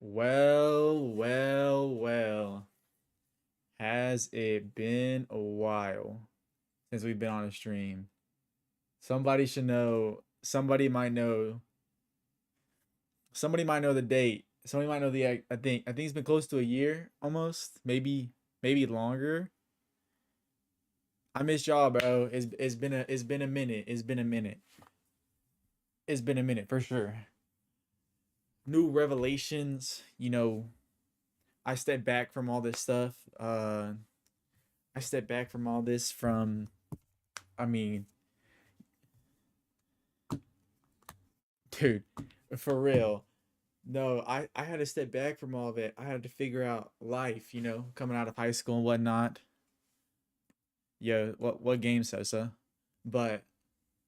Well. Has it been a while since we've been on a stream? Somebody should know. Somebody might know the date. Somebody might know the. I think it's been close to a year, almost. Maybe longer. I miss y'all, bro. It's been a minute. It's been a minute for sure. New revelations. I stepped back from all this stuff. I stepped back from all this from. I mean, dude, for real. No, I had to step back from all of it. I had to figure out life, coming out of high school and whatnot. Yeah, what game, Sosa? But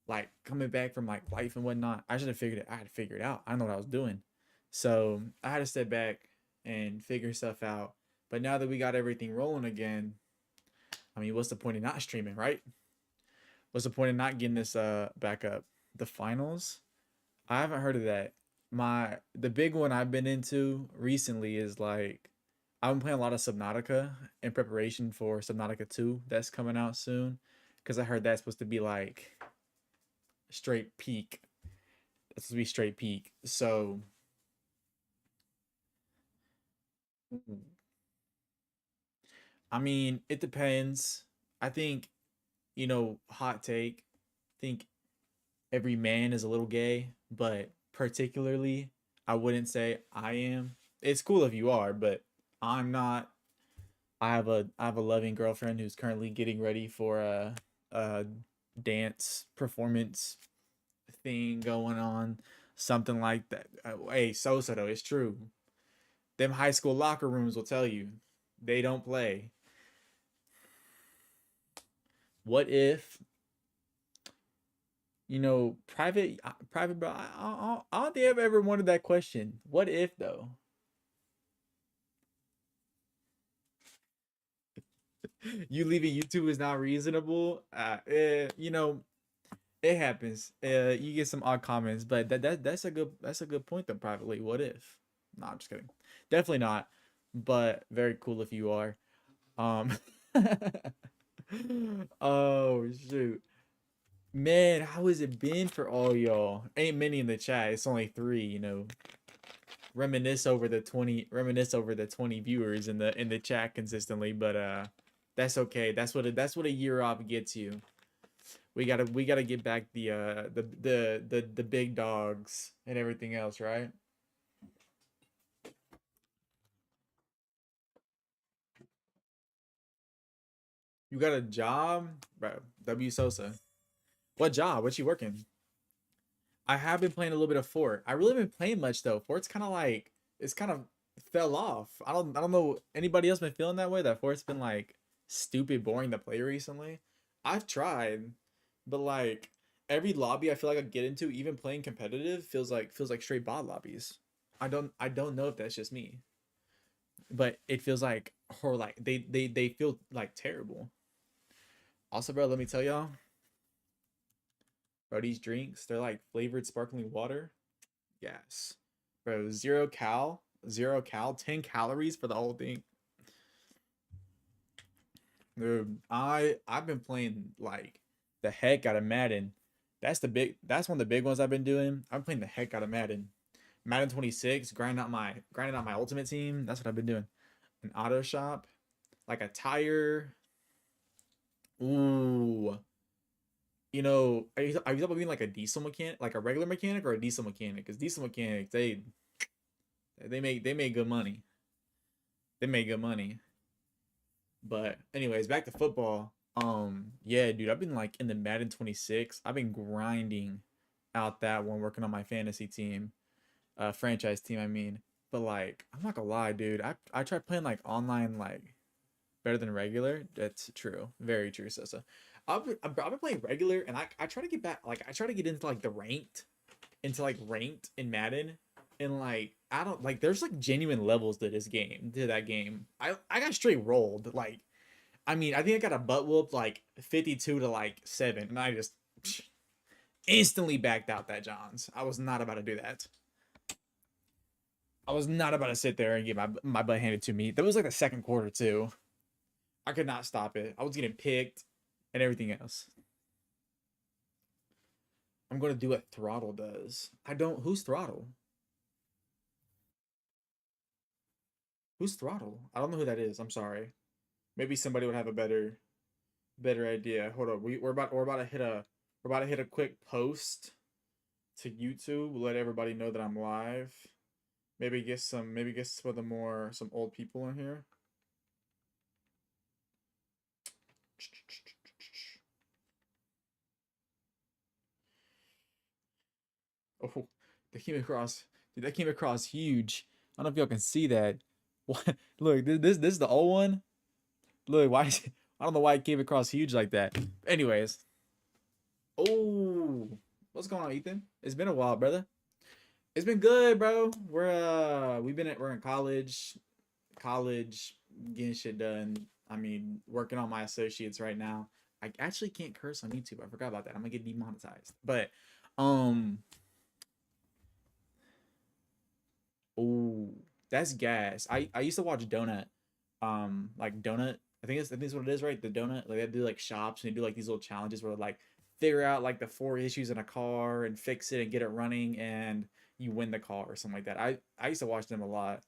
like coming back from like life and whatnot, I should have figured it. I had to figure it out. I know what I was doing, so I had to step back and figure stuff out. But now that we got everything rolling again, I mean, what's the point of not streaming, right? What's the point of not getting this back up? The finals? I haven't heard of that. The big one I've been into recently is like I've been playing a lot of Subnautica in preparation for Subnautica 2 that's coming out soon. Cause I heard that's supposed to be like straight peak. That's supposed to be straight peak. So I mean, it depends. I think, hot take. I think every man is a little gay, but particularly, I wouldn't say I am. It's cool if you are, but I'm not. I have a loving girlfriend who's currently getting ready for a dance performance thing going on, something like that. Hey, Sosa though, it's true. Them high school locker rooms will tell you they don't play. What if private bro? I don't think I've ever wanted that question. What if though? You leaving YouTube is not reasonable. It happens. You get some odd comments, but that's a good point though. Privately, what if? No, I'm just kidding. Definitely not. But very cool if you are. Um. Oh shoot, man, how has it been for all y'all? Ain't many in the chat. It's only three. Reminisce over the 20 viewers in the chat consistently, but that's okay. That's what a year off gets you. We gotta get back the big dogs and everything else, right? You got a job, bro? W Sosa. What job? What you working? I have been playing a little bit of Fort. I really haven't playing much though. Fort's kind of like it's kind of fell off. I don't know anybody else been feeling that way. That Fort's been like stupid boring to play recently. I've tried, but like every lobby I feel like I get into, even playing competitive, feels like straight bot lobbies. I don't know if that's just me, but it feels like or like they feel like terrible. Also, bro, let me tell y'all, bro, these drinks they're like flavored sparkling water. Yes, bro, zero cal, 10 calories for the whole thing. Dude, I've been playing like the heck out of Madden. That's one of the big ones I've been doing. I'm playing the heck out of Madden. Madden 26, grinding out my ultimate team. That's what I've been doing. An auto shop, like a tire. Ooh. Are you talking about being like a diesel mechanic, like a regular mechanic or a diesel mechanic? Because diesel mechanics, they make good money. They make good money. But anyways, back to football. Yeah, dude, I've been like in the Madden 26. I've been grinding out that one, working on my fantasy team, franchise team. I mean, but like, I'm not gonna lie, dude. I tried playing like online, like better than regular. That's true, very true, Sosa. I've been playing regular, and I try to get back. Like, I try to get into like ranked in Madden, and like I don't like. There's like genuine levels to that game. I got straight rolled. Like, I mean, I think I got a butt whoop like 52 to like 7, and I just instantly backed out that Johns. I was not about to do that. I was not about to sit there and get my butt handed to me. That was like the second quarter too. I could not stop it. I was getting picked and everything else. I'm gonna do what Throttle does. I don't. Who's Throttle? Who's Throttle? I don't know who that is. I'm sorry. Maybe somebody would have a better idea. Hold up. We're about to hit a quick post to YouTube. Let everybody know that I'm live. Maybe get some of the more some old people in here. Oh, they came across. Dude, that came across huge. I don't know if y'all can see that. What? Look, this is the old one. Look, why? I don't know why it came across huge like that. Anyways, oh, what's going on, Ethan? It's been a while, brother. It's been good, bro. We're in college, getting shit done. I mean, working on my associates right now. I actually can't curse on YouTube. I forgot about that. I'm gonna get demonetized. But, um, oh, that's gas. I used to watch Donut, like Donut. I think it's what it is, right? The Donut. Like they do like shops and they do like these little challenges where like figure out like the four issues in a car and fix it and get it running and you win the car or something like that. I used to watch them a lot.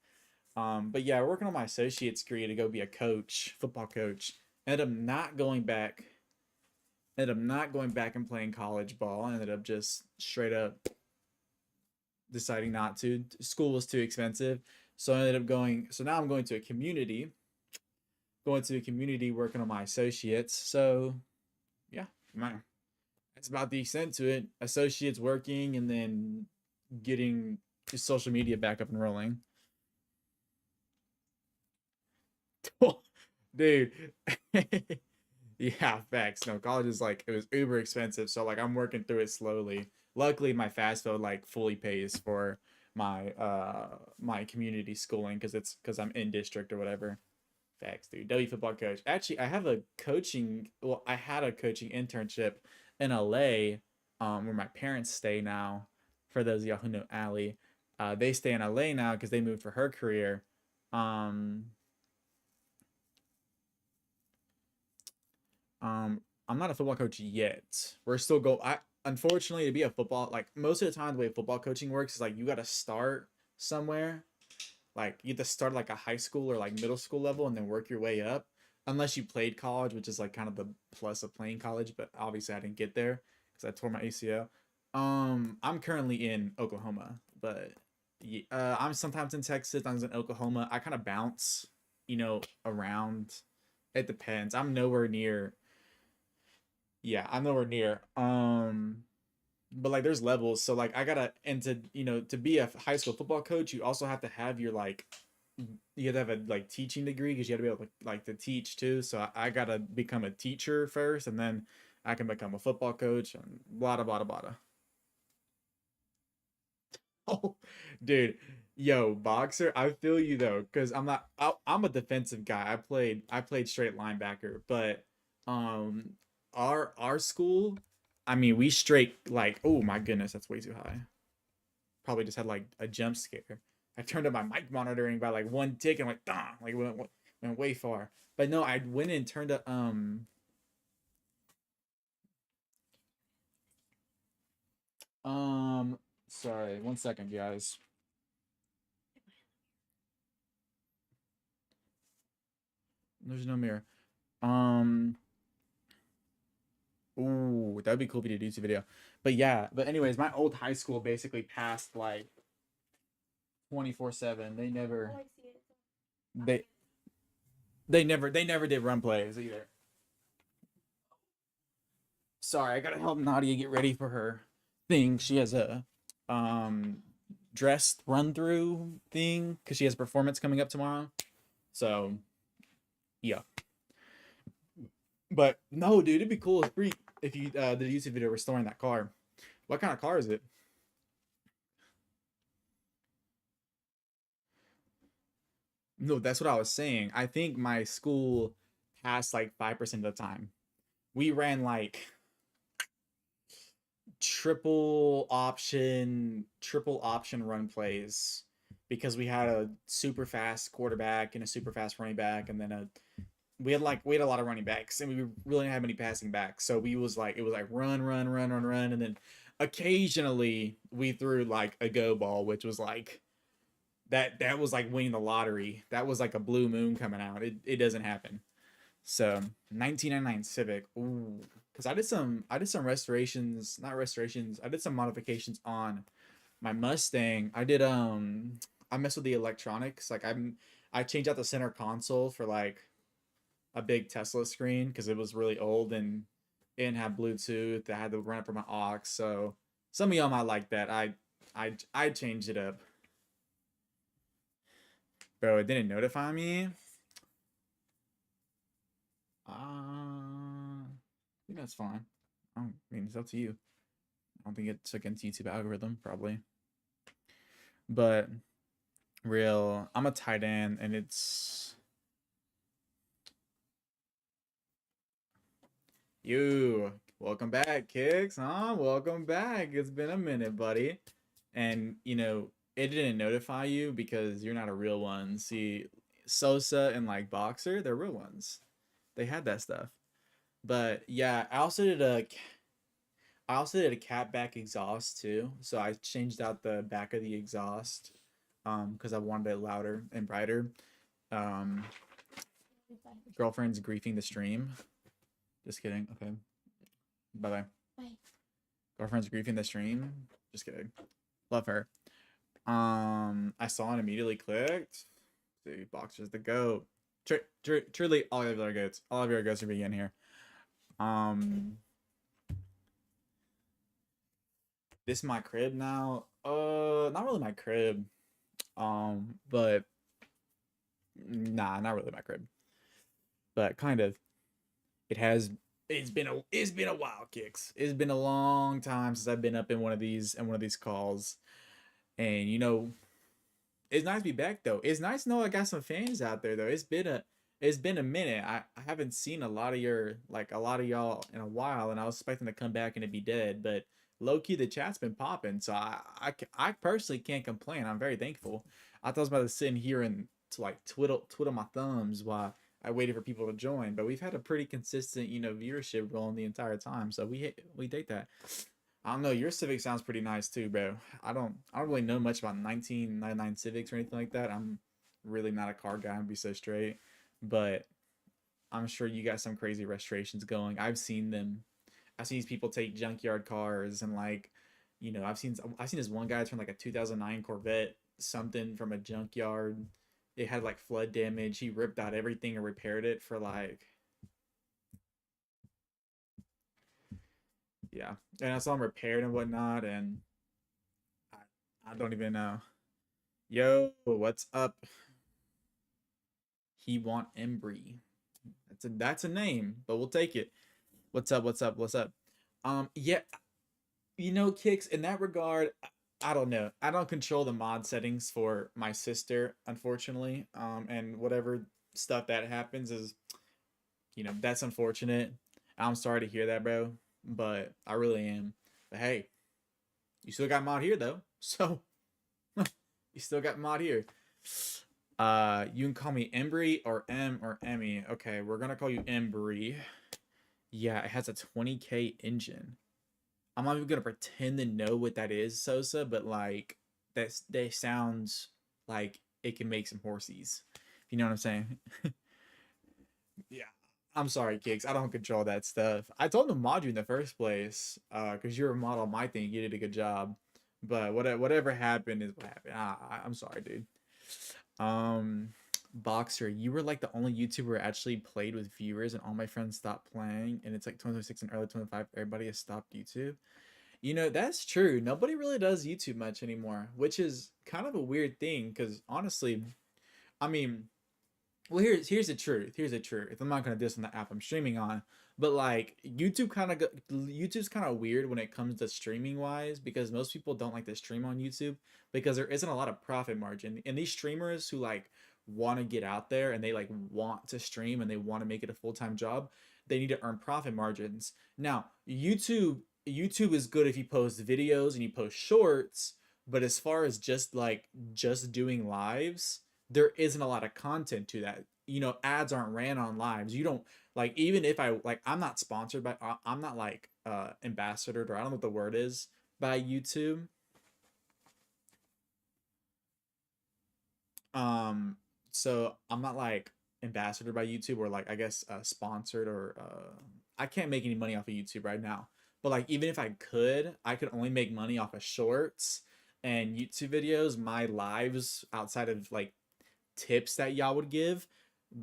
But yeah, working on my associate's degree to go be a coach, football coach. Ended up not going back. Ended up not going back and playing college ball. I ended up just straight up deciding not to. School was too expensive. So I ended up going. So now I'm going to a community working on my associates. So yeah, man, that's about the extent to it. Associates working and then getting social media back up and rolling. Dude. Yeah, facts. No, college is like it was uber expensive, so like I'm working through it slowly. Luckily, my FAFSA like fully pays for my community schooling because I'm in district or whatever. Facts, dude. W football coach. Actually, I had a coaching internship in LA, where my parents stay now. For those of y'all who know Allie, they stay in LA now because they moved for her career. Um, I'm not a football coach yet. We're still go. I unfortunately to be a football like most of the time the way football coaching works is like you got to start somewhere. Like you have to start like a high school or like middle school level and then work your way up. Unless you played college, which is like kind of the plus of playing college, but obviously I didn't get there because I tore my ACL. I'm currently in Oklahoma, but I'm sometimes in Texas, sometimes in Oklahoma. I kind of bounce, around. It depends. I'm nowhere near. But like there's levels. So like I gotta and to be a high school football coach, you also have to have your like you have to have a like teaching degree because you have to be able to like to teach too. So I gotta become a teacher first and then I can become a football coach and blah blah blah blah. Oh, dude, yo, boxer, I feel you though, because I'm a defensive guy. I played straight linebacker, but um, our school, I mean, we straight like, oh my goodness, that's way too high. Probably just had like a jump scare. I turned up my mic monitoring by like one tick and like, like went way far. But no, I went and turned up um sorry, 1 second, guys. There's no mirror. Um. Ooh, that'd be cool if you did a YouTube video. But yeah, but anyways, my old high school basically passed like 24/7. They they never did run plays either. Sorry, I gotta help Nadia get ready for her thing. She has a um dress run through thing because she has a performance coming up tomorrow. So yeah. But no, dude, it'd be cool if you did a YouTube video restoring that car. What kind of car is it? No, that's what I was saying. I think my school passed like 5% of the time. We ran like triple option run plays because we had a super fast quarterback and a super fast running back, and then we had a lot of running backs, and we really didn't have many passing backs. So we was like it was like run, run, run, run, run, and then occasionally we threw like a go ball, which was like that was like winning the lottery. That was like a blue moon coming out. It doesn't happen. So 1999 Civic. Ooh, because I did some restorations, not restorations. I did some modifications on my Mustang. I messed with the electronics. I changed out the center console for like a big Tesla screen because it was really old and it didn't have Bluetooth. I had to run it from my aux. So some of y'all might like that. I changed it up. Bro, it didn't notify me. I think that's fine. I mean, it's up to you. I don't think it's against YouTube algorithm, probably. But real, I'm a tight end, and it's you. Welcome back, Kicks. Huh? Welcome back. It's been a minute, buddy. And it didn't notify you because you're not a real one. See, Sosa and like Boxer, they're real ones. They had that stuff. But yeah, I also did a cat back exhaust too. So I changed out the back of the exhaust because I wanted it louder and brighter. Um Girlfriend's griefing the stream. Just kidding. Okay. Bye-bye. Bye. Girlfriend's griefing the stream. Just kidding. Love her. I saw and immediately clicked. See, Boxer's the goat. Truly, all of our goats. All of your goats are being here. This is my crib now. Not really my crib. But nah, not really my crib. But kind of. It's been a while, Kicks. It's been a long time since I've been up in one of these calls. And it's nice to be back though. It's nice to know I got some fans out there though. It's been a minute. I haven't seen a lot of y'all in a while, and I was expecting to come back and to be dead, but low key the chat's been popping, so I personally can't complain. I'm very thankful. I thought I was about to sit in here and to like twiddle my thumbs while I waited for people to join, but we've had a pretty consistent viewership rolling the entire time, so we date that. I don't know. Your Civic sounds pretty nice too, bro. I don't really know much about 1999 Civics or anything like that. I'm really not a car guy, and be so straight, but I'm sure you got some crazy restorations going. I've seen them. I've seen these people take junkyard cars and like, I've seen this one guy turn like a 2009 Corvette something from a junkyard. It had like flood damage. He ripped out everything and repaired it for like, yeah. And I saw him repaired and whatnot, and I don't even know. Yo, what's up? He want Embry. That's a name, but we'll take it. What's up? What's up? What's up? Yeah, Kicks, in that regard, I don't know. I don't control the mod settings for my sister, unfortunately. And whatever stuff that happens is, that's unfortunate. I'm sorry to hear that, bro, but I really am. But hey, you still got mod here though, so you still got mod here. You can call me Embry or M or Emmy. Okay, we're gonna call you Embry. Yeah, it has a 20K engine. I'm not even gonna pretend to know what that is, Sosa, but like that sounds like it can make some horsies. You know what I'm saying? Yeah. I'm sorry, Kicks. I don't control that stuff. I told them to mod you in the first place, because you're a mod on my thing. You did a good job. But whatever happened is what happened. I'm sorry, dude. Um, Boxer, you were like the only YouTuber who actually played with viewers, and all my friends stopped playing. And it's like 2026 and early 25. Everybody has stopped YouTube. That's true. Nobody really does YouTube much anymore, which is kind of a weird thing because honestly, I mean, well, here's the truth. Here's the truth. I'm not gonna diss on the app I'm streaming on, but like YouTube's kind of weird when it comes to streaming wise because most people don't like to stream on YouTube because there isn't a lot of profit margin. And these streamers who like want to get out there and they like want to stream and they want to make it a full-time job, they need to earn profit margins. Now, YouTube is good if you post videos and you post shorts, But as far as just doing lives, there isn't a lot of content to that. Ads aren't ran on lives. You don't like, even if I'm not sponsored by, I'm not like ambassadored, or I don't know what the word is, by YouTube. Um, so I'm not like ambassador by YouTube, or like, I guess sponsored, or I can't make any money off of YouTube right now. But like, even if I could only make money off of shorts and YouTube videos. My lives, outside of like tips that y'all would give,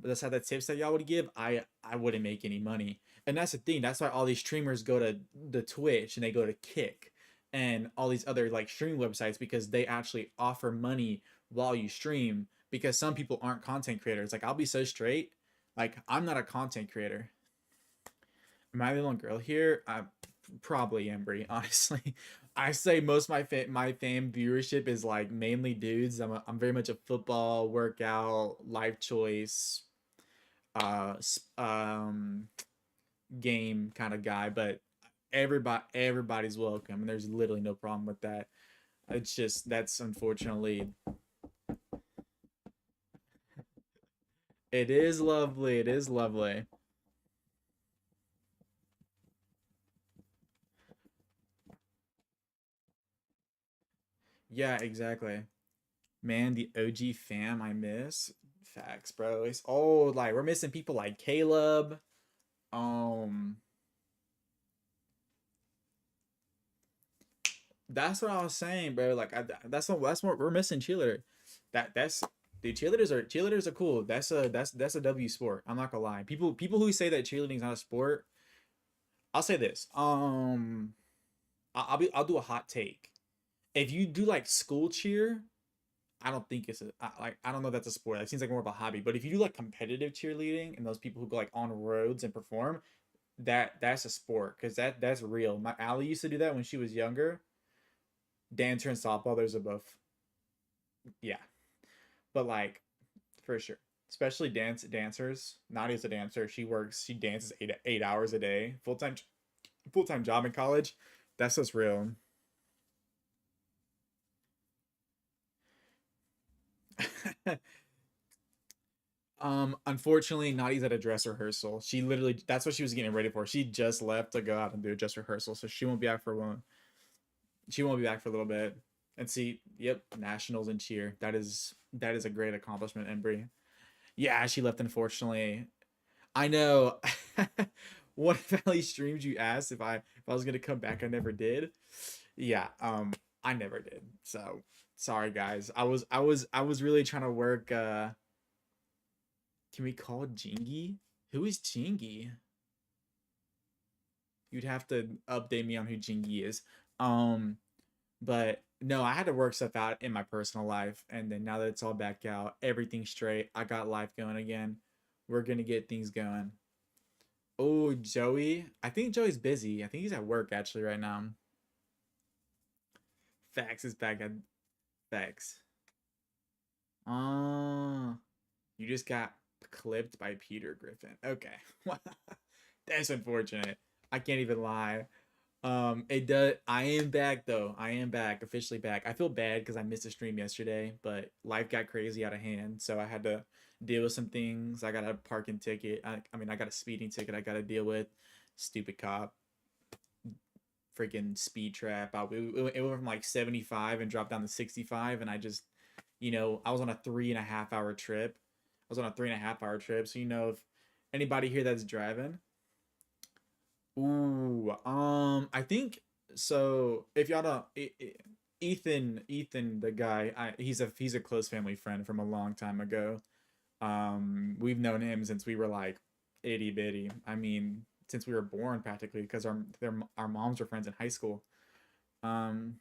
beside the tips that y'all would give, I wouldn't make any money. And that's the thing. That's why all these streamers go to the Twitch and they go to Kick and all these other like streaming websites, because they actually offer money while you stream, because some people aren't content creators. Like, I'll be so straight. Like, I'm not a content creator. Am I the only girl here? I probably Embry, honestly. I say most of my fam viewership is like mainly dudes. I'm very much a football, workout, life choice, uh, game kind of guy. But everybody's welcome, and there's literally no problem with that. It's just, that's unfortunately, it is lovely. It is lovely. Yeah, exactly. Man, the OG fam I miss. Facts, bro. It's old. Like, we're missing people like Caleb. Um, that's what I was saying, bro. Like, that's what we're missing. Cheerleader. That's Dude. Cheerleaders are cool. That's a W sport. I'm not gonna lie. People who say that cheerleading is not a sport, I'll say this. I'll do a hot take. If you do like school cheer, I don't think I don't know if that's a sport. That seems like more of a hobby. But if you do like competitive cheerleading, and those people who go like on roads and perform, that's a sport, because that's real. My Allie used to do that when she was younger. Dancer and softball, there's a both. Yeah, but like, for sure, especially dancers. Nadia's a dancer. She dances 8 hours a day, full time job in college. That's just real. Unfortunately, Nadia's at a dress rehearsal. She literally, that's what she was getting ready for. She just left to go out and do a dress rehearsal, so she won't be back for one. She won't be back for a little bit. And see, yep, nationals and cheer. That is a great accomplishment, Embry. Yeah, she left, unfortunately. I know. One of Ellie's streams, you asked if I was gonna come back. I never did. Yeah, I never did. So sorry, guys. I was really trying to work. Can we call Jingy? Who is Jingy? You'd have to update me on who Jingy is. Um, but no, I had to work stuff out in my personal life, and then now that it's all back out, everything's straight. I got life going again. We're gonna get things going. Oh, Joey. I think Joey's busy. I think he's at work actually right now. Fax is back at Fax. Oh, you just got clipped by Peter Griffin. Okay. That's unfortunate. I can't even lie. It does. I am back though. I am back, officially back. I feel bad because I missed a stream yesterday, but life got crazy out of hand, so I had to deal with some things. I got a parking ticket. I mean, I got a speeding ticket. I got to deal with. Stupid cop, freaking speed trap. It went from like 75 and dropped down to 65, and I just, I was on a 3.5 hour trip. I was on a 3.5 hour trip, so if anybody here that's driving. Ooh, I think so. If y'all don't, Ethan, the guy, he's a close family friend from a long time ago. We've known him since we were like itty bitty. I mean, since we were born practically, because our moms were friends in high school. Um,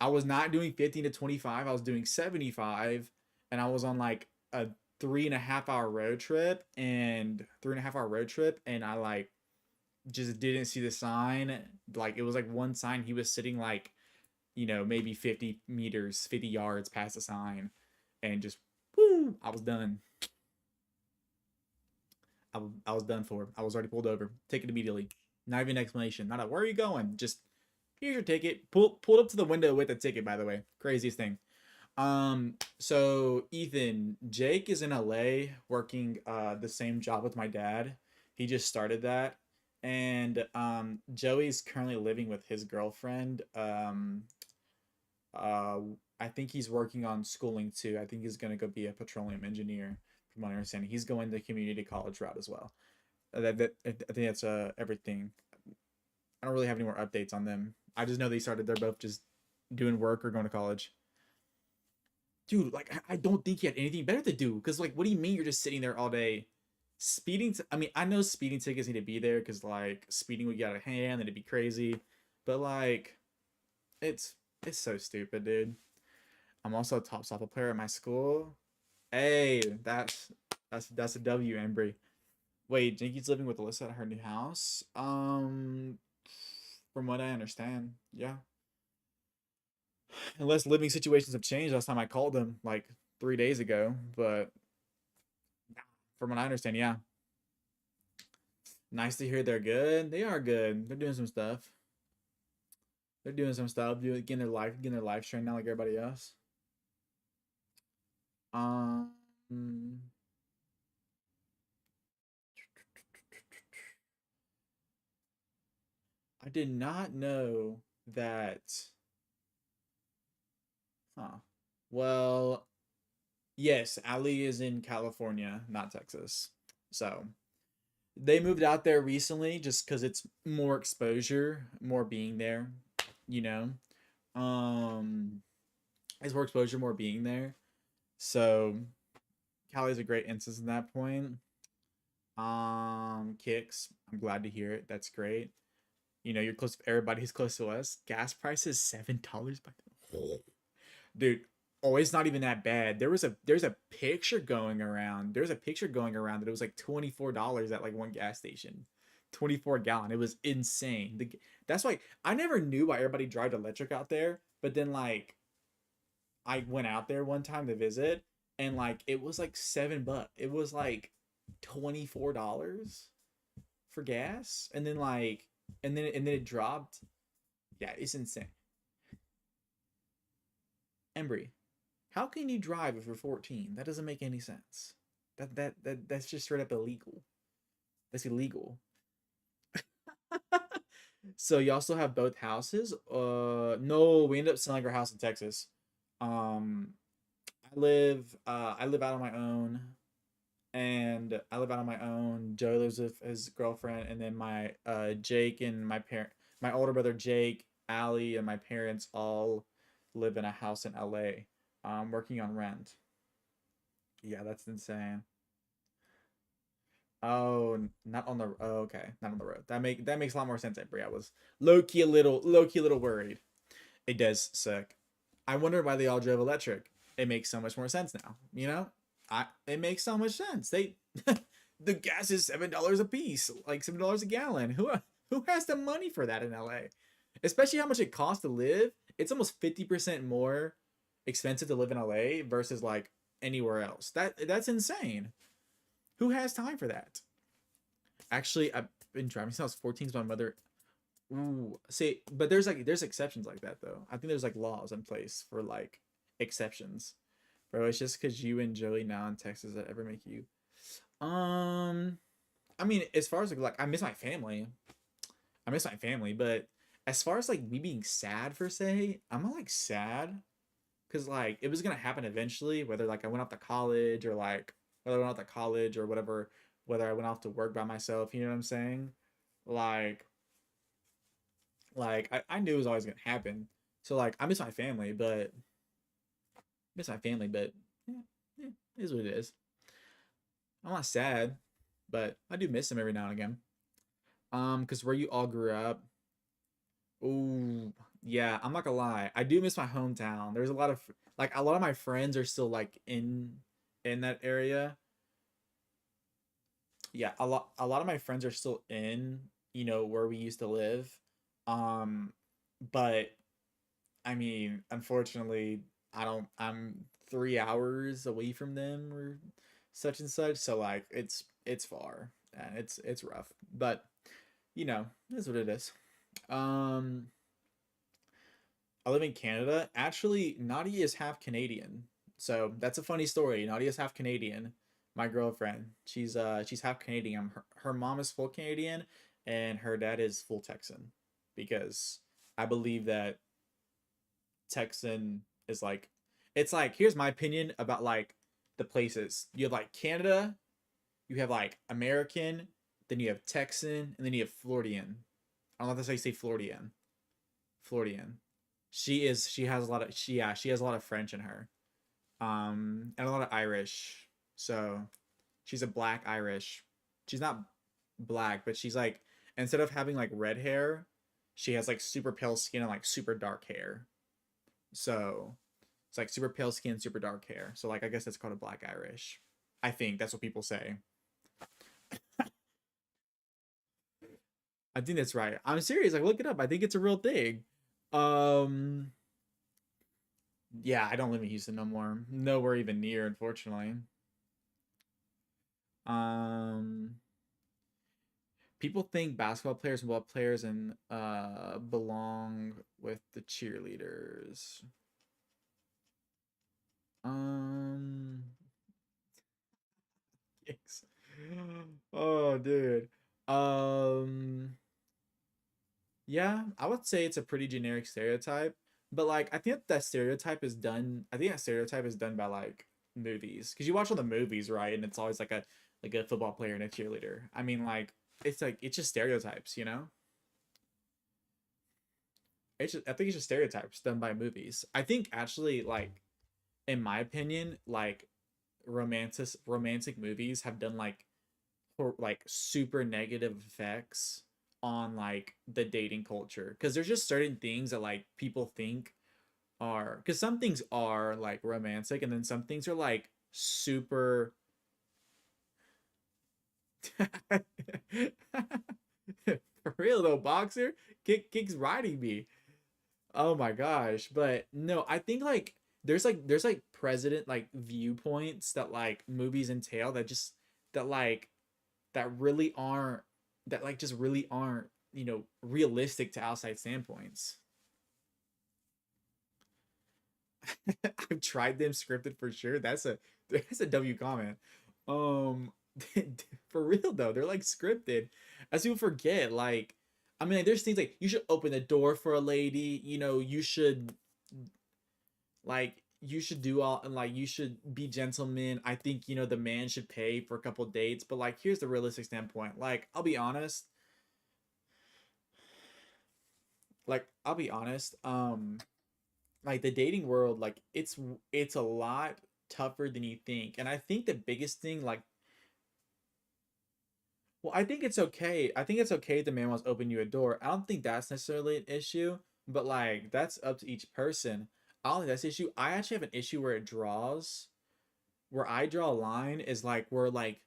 I was not doing 15 to 25. I was doing 75, and I was on like a 3.5 hour road trip, and I like just didn't see the sign. Like, it was like one sign. He was sitting like, maybe 50 meters, 50 yards past the sign, and just, woo, I was done. I was done for. I was already pulled over. Ticket immediately. Not even an explanation. Not a, where are you going? Just Here's your ticket. Pulled up to the window with a ticket, by the way. Craziest thing. So Ethan, Jake is in LA working the same job with my dad. He just started that. And Joey's currently living with his girlfriend. Uh I think he's working on schooling too. I think he's gonna go be a petroleum engineer, from what I understand. He's going the community college route as well. I think that's everything. I don't really have any more updates on them. I just know they started. They're both just doing work or going to college. Dude, like I don't think he had anything better to do. Cause like, what do you mean you're just sitting there all day? I mean, I know speeding tickets need to be there because like speeding would get out of hand and it'd be crazy. But like, it's it's so stupid, dude. I'm also a top softball player at my school. Hey, that's a W, Embry. Wait, Jinky's living with Alyssa at her new house. From what I understand, yeah. Unless living situations have changed last time I called them like 3 days ago. But from what I understand, yeah. Nice to hear they're good. They are good. They're doing some stuff. They're doing some stuff, getting their life straightened out like everybody else. Um, I did not know that. Huh. Well, yes, Ali is in California, not Texas. So they moved out there recently just because it's more exposure, more being there, you know. Um, it's more exposure, more being there. So Cali's a great instance in that point. Kicks. I'm glad to hear it. That's great. You know, you're close to everybody who's close to us. Gas prices $7 by the dude. Oh, it's not even that bad. There's a picture going around. There's a picture going around that it was like $24 at like one gas station. 24 gallon. It was insane. That's why I never knew why everybody drive electric out there. But then like I went out there one time to visit and like it was like $7. It was like $24 for gas. And then it dropped. Yeah, it's insane. Embry, how can you drive if you're 14? That doesn't make any sense. That's just straight up illegal. That's illegal. So you also have both houses? No, we ended up selling our house in Texas. Um, I live out on my own, and I live out on my own. Joe lives with his girlfriend, and then my Jake and my older brother Jake, Allie, and my parents all live in a house in LA. Working on rent. Yeah, that's insane. Oh, not on the. Oh, okay, not on the road. That makes a lot more sense. Avery, I was low key a little worried. It does suck. I wonder why they all drove electric. It makes so much more sense now. You know, it makes so much sense. They the gas is $7 a piece, like $7 a gallon. Who has the money for that in LA? Especially how much it costs to live. It's almost 50% more expensive to live in LA versus like anywhere else. That's insane. Who has time for that? Actually, I've been driving since I was 14. So my mother. Ooh, see, but there's exceptions like that though. I think there's like laws in place for like exceptions, bro. It's just because you and Joey now in Texas that ever make you. Um, I mean, as far as like I miss my family. I miss my family, but as far as like me being sad per se, I'm not like sad because like it was gonna happen eventually, whether like I went off to college or like whether I went off to college or whatever, whether I went off to work by myself. You know what I'm saying? Like I knew it was always gonna happen. So like I miss my family, but yeah, yeah, it is what it is. I'm not sad, but I do miss them every now and again. Because where you all grew up, oh yeah, I'm not gonna lie, I do miss my hometown. There's a lot of my friends are still like in that area. Yeah, a lot of my friends are still in, where we used to live. Um, but I mean, unfortunately, I'm 3 hours away from them or such and such. So like, it's far and it's rough. But it is what it is. Um, I live in Canada. Actually, Nadia is half Canadian. So that's a funny story. Nadia's half Canadian. My girlfriend. She's half Canadian. Her mom is full Canadian and her dad is full Texan because I believe that Texan is like it's like here's my opinion about like the places. You have like Canada, you have like American, then you have Texan, and then you have Floridian. I don't know if that's how you say Floridian. Floridian. She has a lot of she has a lot of French in her. And a lot of Irish. So she's a black Irish. She's not black, but she's like instead of having like red hair, she has like super pale skin and like super dark hair. So it's like super pale skin, super dark hair. So like I guess that's called a black Irish. I think that's what people say. I think that's right. I'm serious. Like look it up. I think it's a real thing. Um yeah, I don't live in Houston no more. Nowhere even near, unfortunately. Um People think basketball players and ball players and belong with the cheerleaders. Um Yikes. Oh dude. Um yeah, I would say it's a pretty generic stereotype, but like I think that stereotype is done. I think that stereotype is done by like movies because you watch all the movies, right? And it's always like a football player and a cheerleader. I mean, like it's just stereotypes, you know. I think it's just stereotypes done by movies. I think actually like in my opinion, like romantic movies have done like super negative effects on like the dating culture because there's just certain things that like people think are because some things are like romantic and then some things are like super for real though boxer kicks riding me. Oh my gosh. But no, I think like there's like president like viewpoints that like movies entail that just that like that really aren't that like just really aren't, you know, realistic to outside standpoints. I've tried them scripted for sure. That's a W comment. Um for real though, they're like scripted. As people forget, like I mean like, there's things like you should open the door for a lady, you know, you should do all and like you should be gentlemen. I think, you know, the man should pay for a couple dates, but like here's the realistic standpoint. Like I'll be honest, I'll be honest, like the dating world, like it's a lot tougher than you think. And I think the biggest thing like well, I think it's okay. I think it's okay if the man wants to open you a door. I don't think that's necessarily an issue, but like that's up to each person. I don't think that's the issue. I actually have an issue where I draw a line is like where like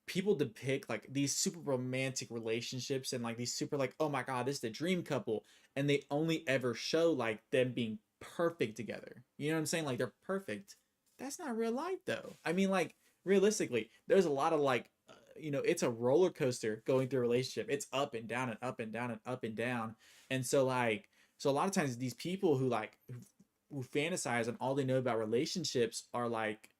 people depict like these super romantic relationships and like these super like oh my god this is the dream couple and they only ever show like them being perfect together. You know what I'm saying? Like they're perfect. That's not real life though. I mean like realistically, there's a lot of like you know it's a roller coaster going through a relationship. It's up and down and up and down and up and down. And so like so a lot of times these people who fantasize and all they know about relationships are like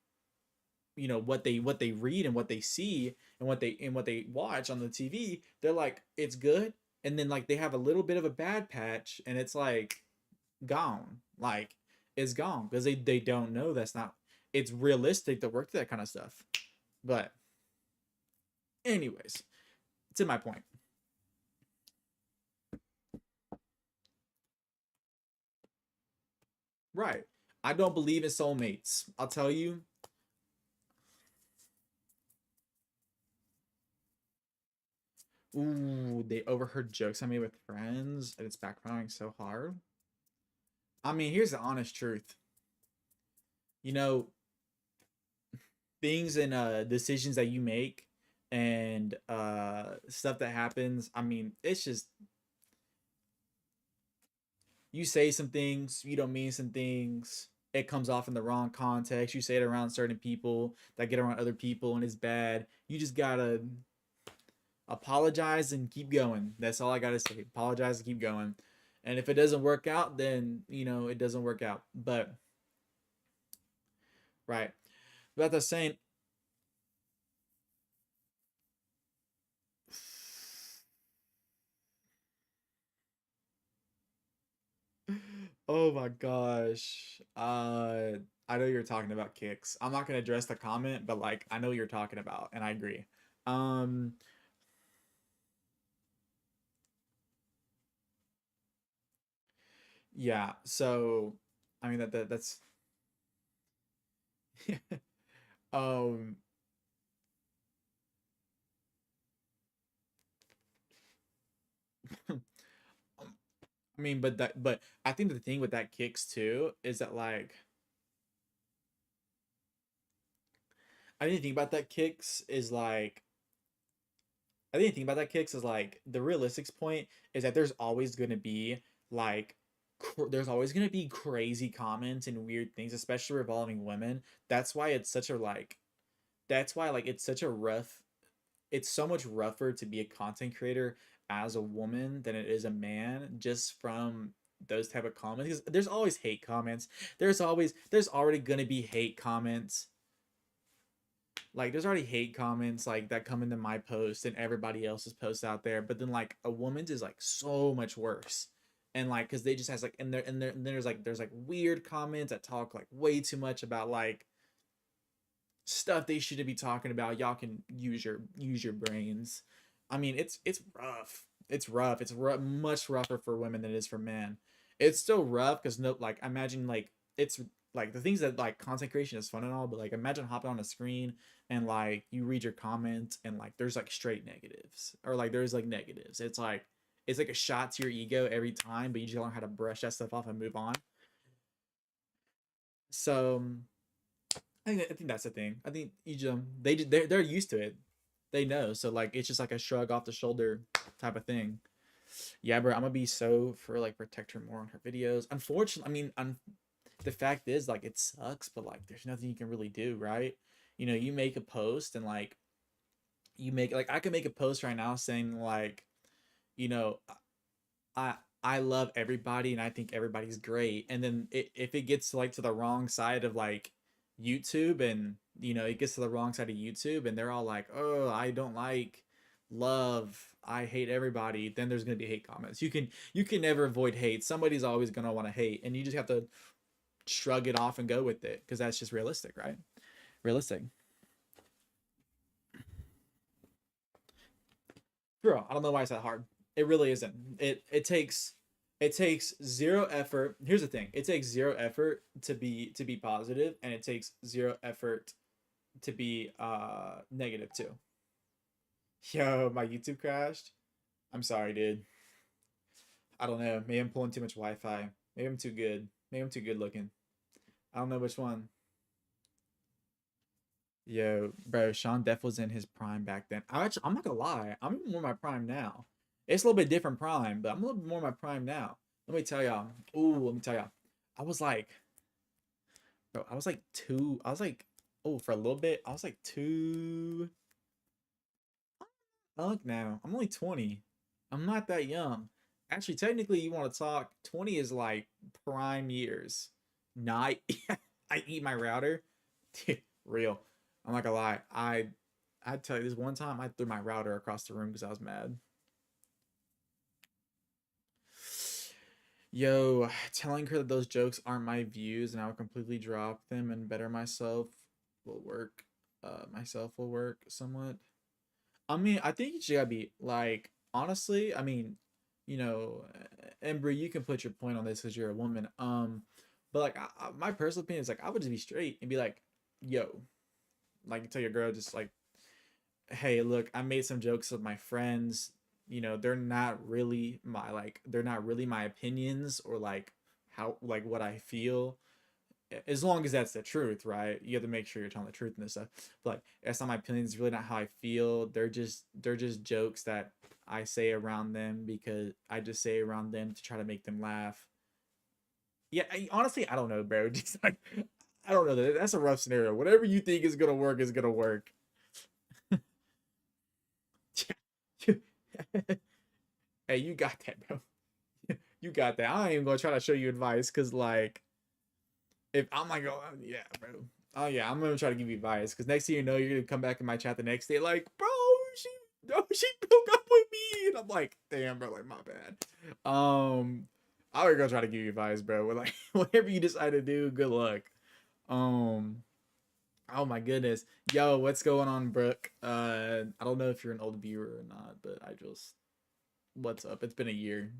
you know what they read and what they see and what they watch on the TV, they're like it's good, and then like they have a little bit of a bad patch, and it's like gone, like it's gone because they don't know that's not it's realistic to work through that kind of stuff. But anyways, to my point, right? I don't believe in soulmates. I'll tell you. Ooh, they overheard jokes I made with friends, and it's backfiring so hard. I mean, here's the honest truth. You know, things and decisions that you make and stuff that happens, I mean it's just you say some things you don't mean some things, it comes off in the wrong context, you say it around certain people that get around other people and it's bad. You just gotta apologize and keep going. That's all I gotta say. Apologize and keep going. And if it doesn't work out, then it doesn't work out. But right. But the saying, oh my gosh. I know you're talking about kicks. I'm not gonna address the comment, but like I know what you're talking about, and I agree. Um, yeah. So, I mean that's um. I mean, but I think the thing with that kicks too is that like I didn't think about that kicks is like I didn't think about that kicks is like the realistic point is that there's always gonna be like there's always gonna be crazy comments and weird things, especially revolving women. That's why it's such a like that's why like it's such a rough it's so much rougher to be a content creator as a woman than it is a man just from those type of comments because there's always hate comments. There's already gonna be hate comments. Like there's already hate comments like that come into my post and everybody else's posts out there, but then like a woman's is like so much worse. And like because they just has like and there's like weird comments that talk like way too much about like stuff they shouldn't be talking about. Y'all can use your brains. I mean, it's rough. It's rough. It's rough, much rougher for women than it is for men. It's still rough because no, like imagine like it's like the things that like content creation is fun and all, but like imagine hopping on a screen and like you read your comments and like there's like straight negatives or like there's like negatives. It's like a shot to your ego every time, but you just learn how to brush that stuff off and move on. So I think that's the thing. I think they're used to it. They know. So like it's just like a shrug off the shoulder type of thing. Yeah, bro. I'm gonna be so for like protect her more on her videos. Unfortunately, I mean, the fact is like it sucks, but like there's nothing you can really do, right? You make a post and like you make like I can make a post right now saying like you know I I love everybody and I think everybody's great. And then if it gets like to the wrong side of like YouTube and it gets to the wrong side of YouTube and they're all like, "Oh, I don't like love. I hate everybody." Then there's going to be hate comments. You can never avoid hate. Somebody's always going to want to hate and you just have to shrug it off and go with it because that's just realistic, right? Realistic. Bro, I don't know why it's that hard. It really isn't. It takes zero effort. Here's the thing. It takes zero effort to be positive and it takes zero effort to be negative too. Yo, my YouTube crashed. I'm sorry, dude. I don't know. Maybe I'm pulling too much Wi-Fi. Maybe I'm too good. Maybe I'm too good looking. I don't know which one. Yo, bro, Sean Def was in his prime back then. I'm not gonna lie, I'm even more my prime now. It's a little bit different prime, but I'm a little bit more my prime now. Let me tell y'all. Ooh, let me tell y'all. I was like, bro, I was like two. I was like, oh, for a little bit, I was like two. Look now, I'm only 20. I'm not that young. Actually, technically, you want to talk? 20 is like prime years. Not. I eat my router. Real. I'm not gonna lie. I tell you this one time I threw my router across the room because I was mad. Yo, telling her that those jokes aren't my views and I'll completely drop them and better myself will work. Myself will work somewhat. I mean, I think you just gotta be like, honestly, I mean, Embry, you can put your point on this because you're a woman. But like, my personal opinion is like, I would just be straight and be like, yo, like, tell your girl just like, hey, look, I made some jokes with my friends. They're not really my opinions or like how like what I feel. As long as that's the truth, right? You have to make sure you're telling the truth and this stuff. But like, that's not my opinions. It's really not how I feel. They're just jokes that I say around them because I just say around them to try to make them laugh. Yeah, honestly, I don't know, bro. Just like, I don't know. That's a rough scenario. Whatever you think is gonna work is gonna work. Hey, you got that, bro. You got that. I ain't even gonna try to show you advice because like if I'm like, oh yeah, bro. Oh yeah, I'm gonna try to give you advice because next thing you know, you're gonna come back in my chat the next day, like, bro, she she broke up with me, and I'm like, damn, bro, like my bad. I was gonna try to give you advice, bro. But like, whatever you decide to do, good luck. Um, oh my goodness, yo, what's going on, Brooke? I don't know if you're an old viewer or not, but I just, what's up? It's been a year.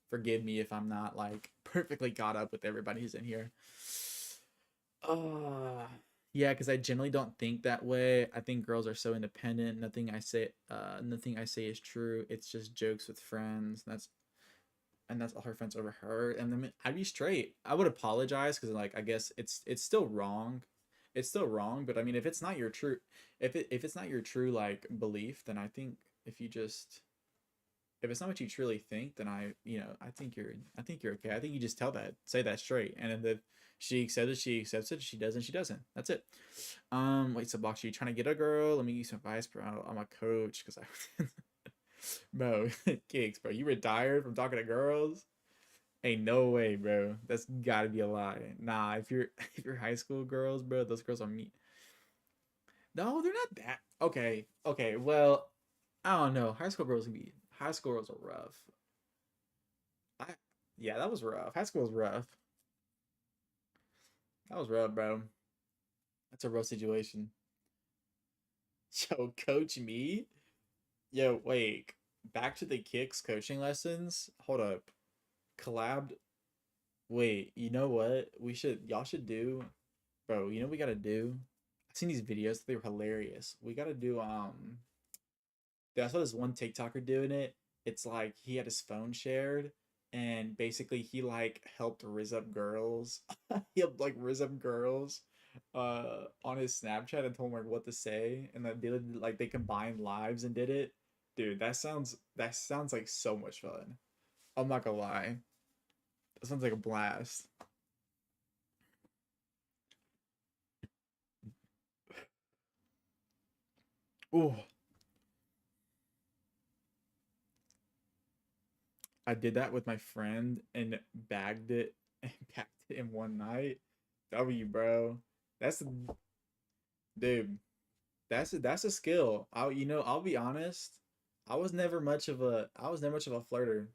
Forgive me if I'm not like perfectly caught up with everybody who's in here. Uh yeah, because I generally don't think that way. I think girls are so independent. Nothing I say is true. It's just jokes with friends. That's all her friends over her. And then I'd be straight. I would apologize because like I guess it's still wrong. It's still wrong, but I mean if it's not your true if it's not your true like belief, then I think if you just if it's not what you truly think, then I think you're okay. I think you just say that straight, and then if she accepts it, she accepts it. If she doesn't, she doesn't. That's it. Wait, so box, are you trying to get a girl? Let me give you some advice, bro. I'm a coach because I, bro, gigs, bro. You retired from talking to girls? Ain't no way, bro. That's gotta be a lie. Nah, if you're if you're high school girls, bro, those girls are me. No, they're not that. Okay, okay. Well, I don't know. High school girls are rough. I, yeah, that was rough. High school was rough. That was rough, bro. That's a rough situation. Yo, coach me? Yo, wait. Back to the kicks coaching lessons. Hold up. Collabed. Wait, you know what? Y'all should do, bro. You know what we gotta do? I've seen these videos. They were hilarious. We gotta do, I saw this one TikToker doing it. It's like he had his phone shared, and basically he like helped riz up girls. He helped like riz up girls on his Snapchat and told them like what to say, and then they combined lives and did it. Dude, that sounds like so much fun. I'm not gonna lie. That sounds like a blast. Oh, I did that with my friend and bagged it and packed it in one night. W, bro. That's dude. That's a skill. I'll be honest. I was never much of a flirter.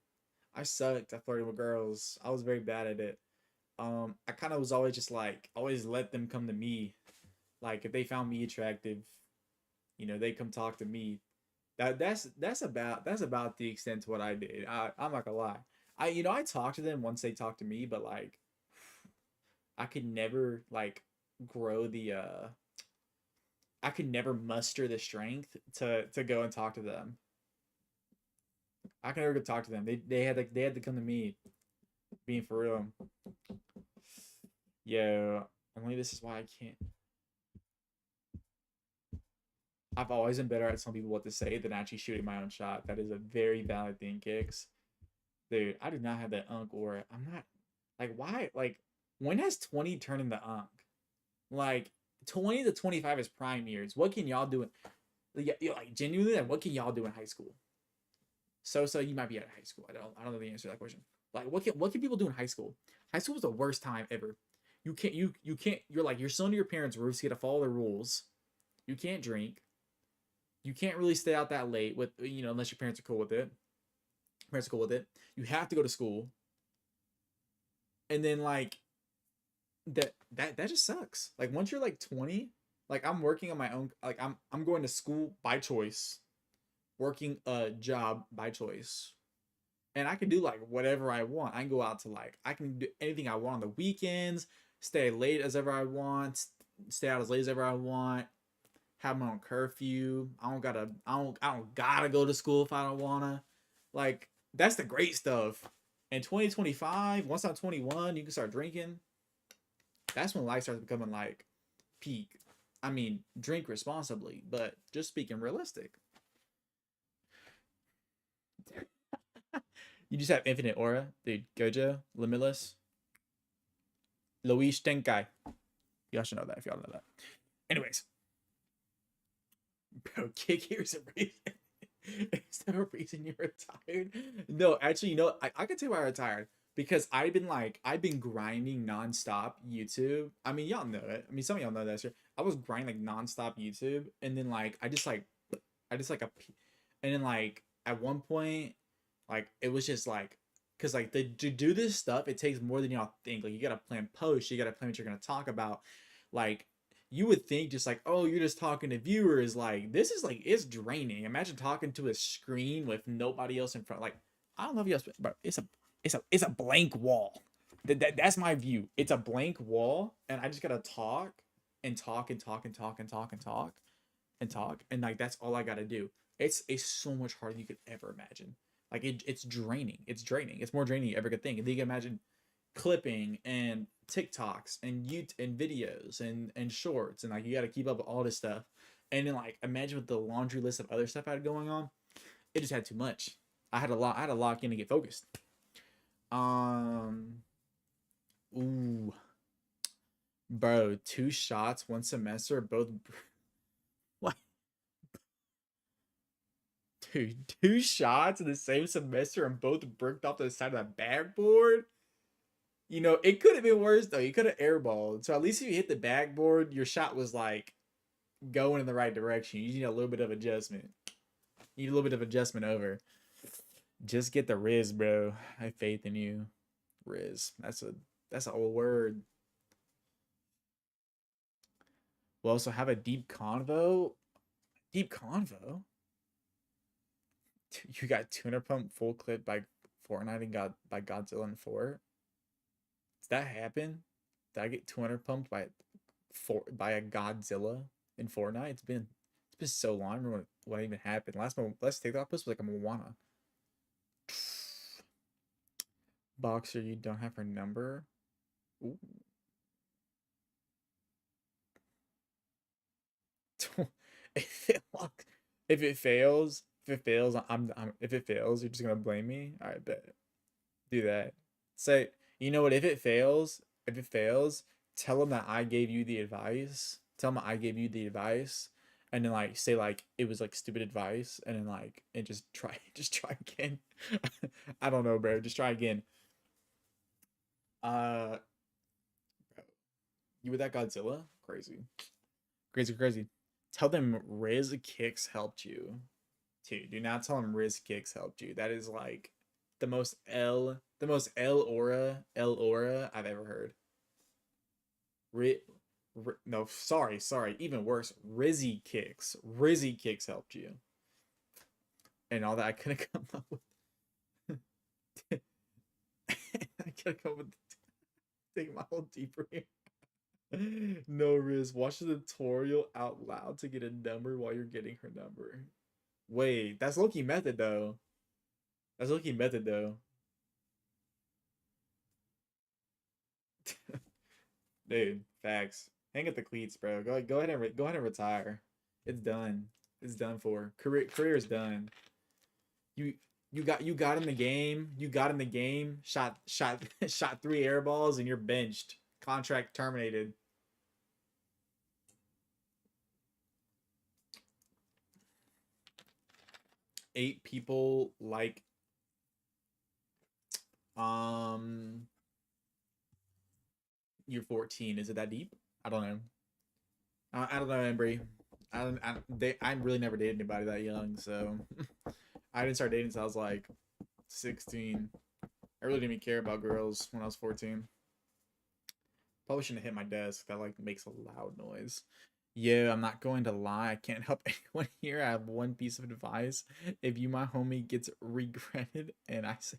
I sucked at flirting with girls. I was very bad at it. I kind of was always just like always let them come to me. Like if they found me attractive, they come talk to me. That's about the extent to what I did. I'm not gonna lie. I talked to them once they talked to me, but like I could never like grow the I could never muster the strength to go and talk to them. I could never go talk to them. They had to come to me, being for real. Yo, only this is why I can't. I've always been better at telling people what to say than actually shooting my own shot. That is a very valid thing, Kicks. Dude, I do not have that unk or I'm not like why like when has 20 turned into unk? Like 20 to 25 is prime years. What can y'all do like genuinely like what can y'all do in high school? So you might be out of high school. I don't know the answer to that question. Like what can people do in high school? High school was the worst time ever. You can't you're still under your parents' roofs, you gotta follow the rules. You can't drink. You can't really stay out that late with unless your parents are cool with it. Parents are cool with it. You have to go to school. And then like that just sucks. Like once you're like 20, like I'm working on my own like I'm going to school by choice, working a job by choice. And I can do like whatever I want. I can go out to like I can do anything I want on the weekends, stay late as ever I want, stay out as late as ever I want, have my own curfew. I don't gotta go to school if I don't wanna. Like that's the great stuff. In 2025, once I'm 21, you can start drinking. That's when life starts becoming like peak. I mean, drink responsibly, but just speaking realistic. You just have infinite aura, dude. Gojo, Limitless, Luis Tenkai. Y'all should know that if y'all know that. Anyways, bro, kick here's a reason. Is there a reason you retired? No, actually, I can tell you why I retired. Because I've been grinding nonstop YouTube. I mean, y'all know it. I mean, some of y'all know that shit. I was grinding like nonstop YouTube, and then like I just like a, and then like at one point, like it was just like, cause like to do this stuff, it takes more than y'all think. Like you gotta plan posts, you gotta plan what you're gonna talk about. Like you would think just like, oh, you're just talking to viewers. Like this is like it's draining. Imagine talking to a screen with nobody else in front. Like I don't know if you guys, but it's a blank wall. That's my view. It's a blank wall, and I just gotta talk and talk and talk and talk and talk and talk and talk, and like that's all I gotta do. It's so much harder than you could ever imagine. Like it's draining. It's draining. It's more draining than you ever could think. And then you can imagine clipping and TikToks and YouTube and videos and shorts, and like you got to keep up with all this stuff. And then like imagine with the laundry list of other stuff I had going on, it just had too much. I had to lock in to get focused. Um, ooh, bro, two shots one semester, both. What, dude? Two shots in the same semester and both bricked off the side of the backboard. You know, it could have been worse though. You could have airballed. So at least if you hit the backboard, your shot was like going in the right direction. You need a little bit of adjustment. You need a little bit of adjustment over. Just get the Riz, bro. I have faith in you. Riz. That's an old word. We'll also have a deep convo. Deep convo. You got Tuner Pump full clip by Fortnite and got by Godzilla and 4. Does that happen? Did I get 200 pumped by a Godzilla in Fortnite? It's been so long. I remember what even happened. Last TikTok post was like a Moana. Boxer, you don't have her number. Ooh. if it if it fails, if it fails, you're just gonna blame me. All right, bet. Do that. Say, you know what? If it fails, tell them that I gave you the advice. Tell them I gave you the advice, and then like say like it was like stupid advice, and then like and just try, just try again. I don't know, bro. Just try again. Uh, you with that Godzilla? Crazy, crazy, crazy. Tell them Riz Kicks helped you. Dude, do not tell them Riz Kicks helped you. That is like the most L aura I've ever heard. Ri, no, sorry, even worse. Rizzy Kicks helped you, and all that I couldn't come up with. I couldn't come up with taking my whole deeper here. No, Riz, watch the tutorial out loud to get a number while you're getting her number. Wait, that's Loki method though. That's Loki method though. Dude, facts. Hang up the cleats, bro. Go ahead and retire. It's done. It's done for. Career is done. You you got in the game. You got in the game. Shot 3 air balls and you're benched. Contract terminated. 8 people like um you're 14. Is it that deep? I don't know. I don't know, Embry. I really never dated anybody that young, so I didn't start dating until I was like 16. I really didn't even care about girls when I was 14. Probably shouldn't have hit my desk. That like makes a loud noise. Yeah, I'm not going to lie. I can't help anyone here. I have one piece of advice. If you, my homie, gets regretted, and I say,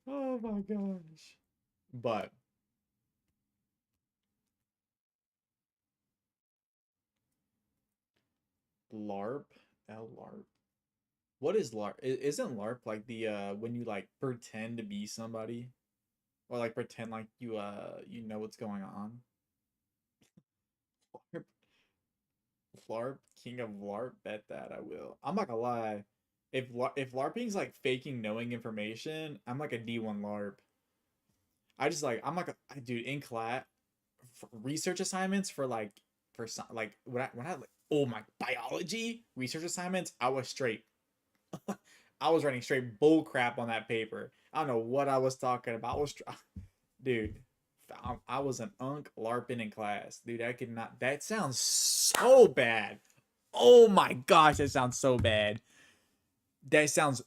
oh my gosh. But LARP, LARP. What is LARP? Isn't LARP like the when you like pretend to be somebody or like pretend like you know what's going on? LARP, LARP, King of LARP, bet that I will. I'm not gonna lie. If LARPing's like faking knowing information, I'm like a D1 LARP. I just like I'm like a dude in class research assignments for like for some like when I like, oh my biology research assignments, I was straight. I was writing straight bull crap on that paper. I don't know what I was talking about. Dude, I was an unk larping in class. Dude, I could not. That sounds so bad. Oh my gosh, that sounds so bad. That sounds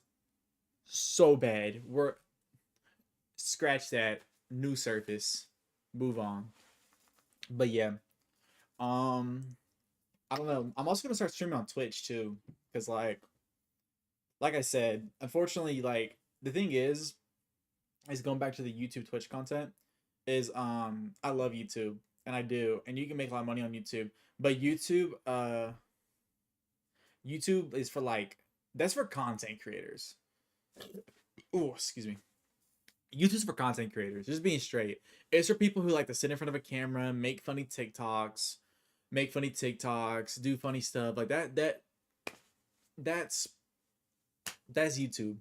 so bad. We're scratch that. New surface. Move on. But yeah, um, I don't know. I'm also gonna start streaming on Twitch too, because like I said, unfortunately, like the thing is going back to the YouTube Twitch content is I love YouTube and I do, and you can make a lot of money on YouTube, but YouTube is for like that's for content creators. Oh, excuse me. YouTube's for content creators. Just being straight. It's for people who like to sit in front of a camera, make funny TikToks, do funny stuff like that. That's that's YouTube.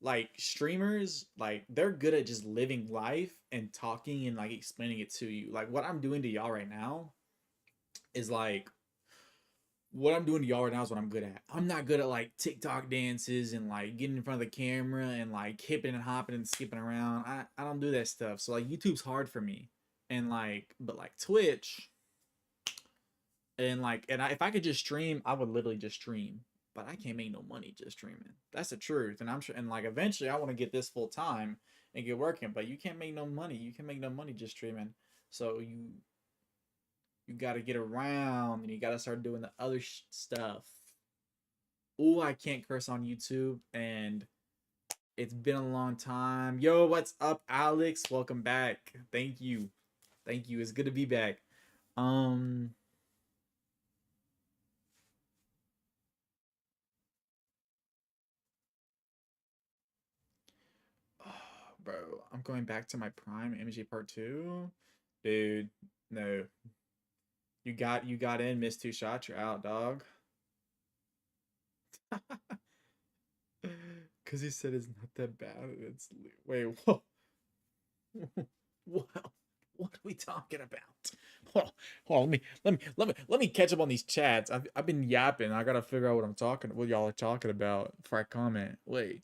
Like streamers, like they're good at just living life and talking and like explaining it to you. Like what I'm doing to y'all right now is like what I'm doing to y'all right now is what I'm good at. I'm not good at like TikTok dances and like getting in front of the camera and like hipping and hopping and skipping around. I don't do that stuff. So like YouTube's hard for me. And like but like Twitch and like if I could just stream, I would literally just stream. But I can't make no money just streaming. That's the truth. And I'm sure and like eventually I want to get this full time and get working, but you can't make no money. You can make no money just streaming. So you got to get around and you got to start doing the other stuff. Oh, I can't curse on YouTube and it's been a long time. Yo, what's up, Alex? Welcome back. Thank you. Thank you. It's good to be back. Um bro, I'm going back to my prime MG part 2. Dude, no. You got in, missed two shots, you're out, dog. Cause he said it's not that bad. It's wait, whoa. What? What are we talking about? Hold on, let me catch up on these chats. I've been yapping. I gotta figure out what y'all are talking about before I comment. Wait.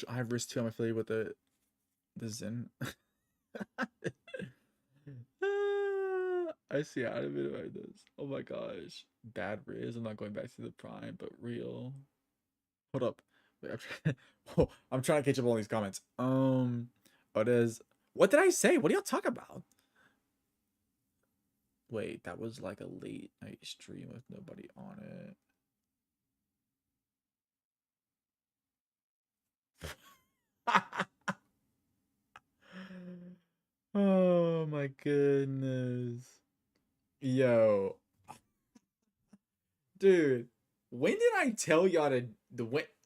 I have risk 2. I'm affiliated with the Zen. I see out of it like this. Oh my gosh. Bad Riz. I'm not going back to the prime, but real. Hold up. Wait, I'm trying to catch up on these comments. What did I say? What do y'all talk about? Wait, that was like a late night stream with nobody on it. Oh my goodness. Yo, dude, when did I tell y'all to the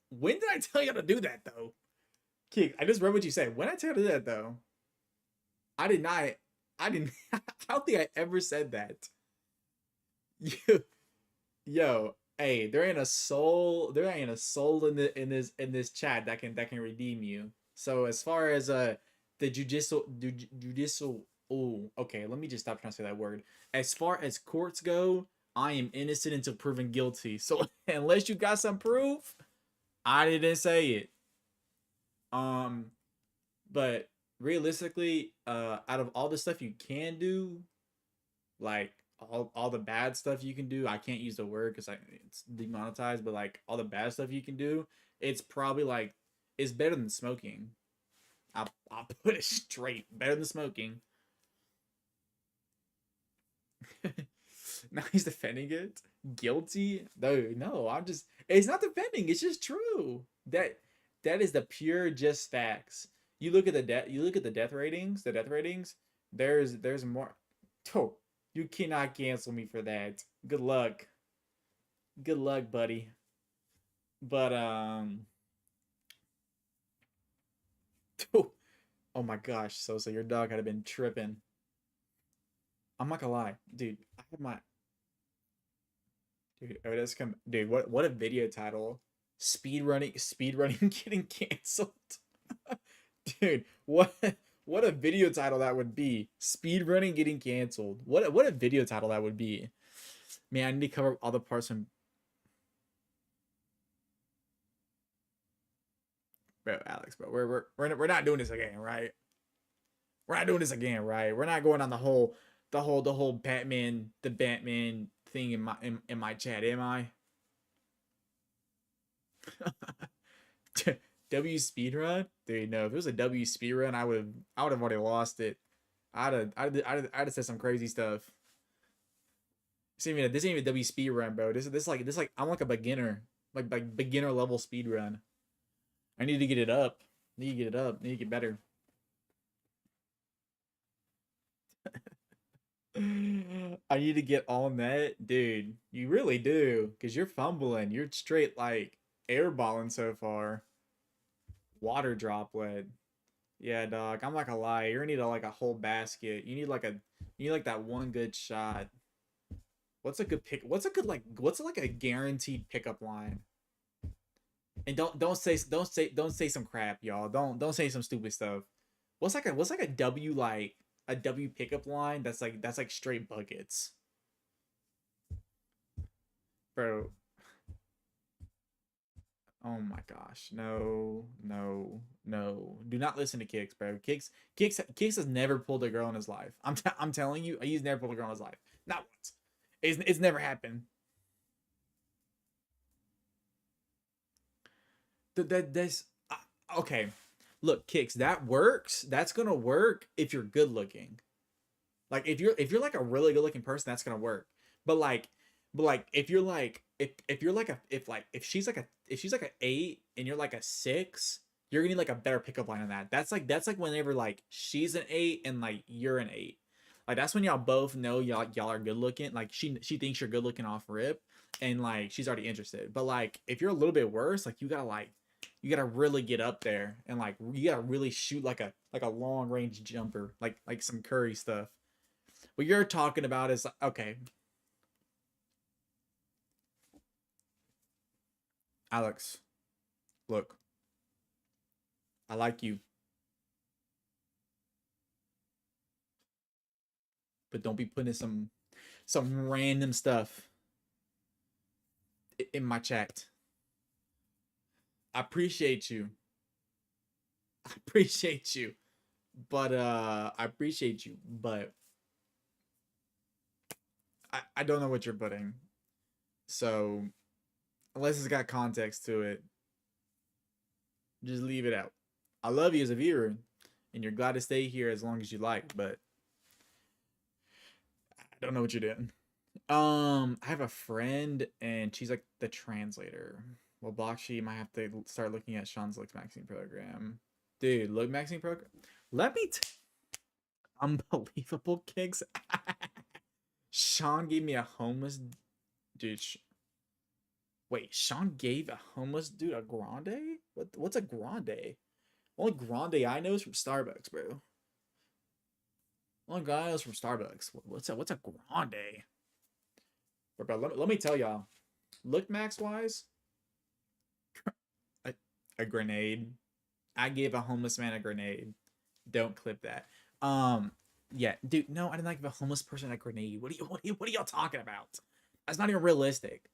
when did I tell y'all to do that though? Kid, I just read what you said. When I tell you to do that though, I did not. I didn't. I don't think I ever said that. You, yo, hey, there ain't a soul. There ain't a soul in this chat that can redeem you. So as far as the judicial. Oh, okay. Let me just stop trying to say that word. As far as courts go, I am innocent until proven guilty. So unless you got some proof, I didn't say it. Um, but realistically, out of all the stuff you can do, like all the bad stuff you can do, I can't use the word because it's demonetized. But like all the bad stuff you can do, it's probably like it's better than smoking. I'll put it straight, better than smoking. Now he's defending it. Guilty? No. I'm just. It's not defending. It's just true. That is the pure just facts. You look at the death. You look at the death ratings. The death ratings. There's more. Oh, you cannot cancel me for that. Good luck. Good luck, buddy. But oh my gosh, so your dog had been tripping. I'm not gonna lie, dude. I had my dude. Oh, that's come, dude. What a video title. Speed running getting canceled. Dude, What a video title that would be. Speedrunning getting canceled. What a video title that would be. Man, I need to cover all the parts from bro, Alex, bro. We're not doing this again, right? We're not doing this again, right? We're not going on the whole Batman thing in my chat, am I? W speedrun? Dude, no. If it was a W speedrun, I would have already lost it. I'd have said some crazy stuff. This ain't even a W speedrun, bro. This I'm like a beginner, like beginner level speedrun. I need to get it up. Need to get it up. Need to get better. I need to get on that, dude. You really do, cause you're fumbling. You're straight like airballing so far. Water droplet. Yeah, dog. I'm not gonna lie. You're gonna need like a whole basket. You need like that one good shot. What's a good pick? What's like a guaranteed pickup line? And don't say some crap, y'all. Don't say some stupid stuff. What's like a W like a W pickup line that's like straight buckets, bro. Oh my gosh, no, no, no! Do not listen to Kicks, bro. Kicks has never pulled a girl in his life. I'm telling you, he's never pulled a girl in his life. Not once. It's never happened. That's okay. Look, Kicks, that works. That's gonna work if you're good looking. Like if you're like a really good looking person, that's gonna work. But like if you're like a if she's like a 8 and you're like a 6, you're gonna need like a better pickup line on that. That's like whenever like she's an 8 and like you're an 8. Like that's when y'all both know y'all are good looking. Like she thinks you're good looking off rip, and like she's already interested. But like if you're a little bit worse, like you gotta really get up there and like you gotta really shoot like a long range jumper, like some Curry stuff. What you're talking about is okay, Alex. Look, I like you, but don't be putting some random stuff in my chat. I appreciate you. I appreciate you. But I appreciate you, but I don't know what you're putting. So unless it's got context to it, just leave it out. I love you as a viewer, and you're glad to stay here as long as you like, but I don't know what you're doing. I have a friend, and she's like the translator. Well, Bakshi might have to start looking at Sean's Look Maxing program. Dude, Look Maxing program. Let me. Unbelievable kicks. Sean gave me a homeless dude. Wait, Sean gave a homeless dude a grande? What's a grande? Only grande I know is from Starbucks, bro. Only guy I know is from Starbucks. What's a grande? Bro, let me tell y'all. Look max wise, a, a grenade. I gave a homeless man a grenade. Don't clip that. Yeah, dude. No, I didn't like give a homeless person a grenade. What are y'all talking about? That's not even realistic.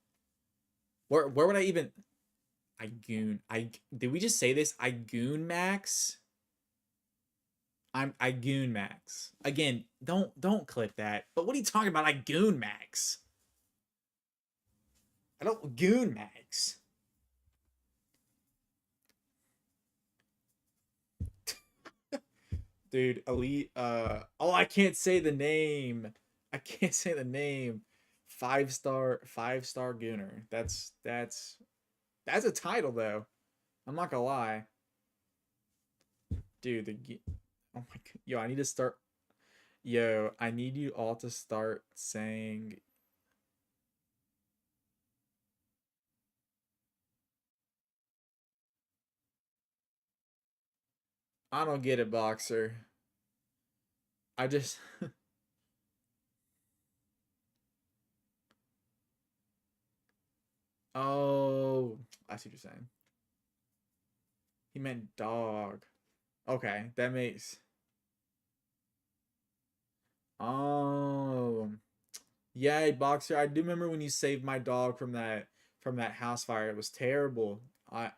Where would I even? I goon. I did we just say this? I goon max. I goon max. Again, don't clip that. But what are you talking about? I goon max. I don't goon max. Dude, elite oh, I can't say the name. I can't say the name. Five star gooner. That's a title though. I'm not gonna lie. Dude, oh my god. Yo, I need to start. Yo, I need you all to start saying I don't get it, boxer. I just oh, I see what you're saying. He meant dog. Okay, that makes Oh, yeah, Boxer. I do remember when you saved my dog from that house fire. It was terrible. I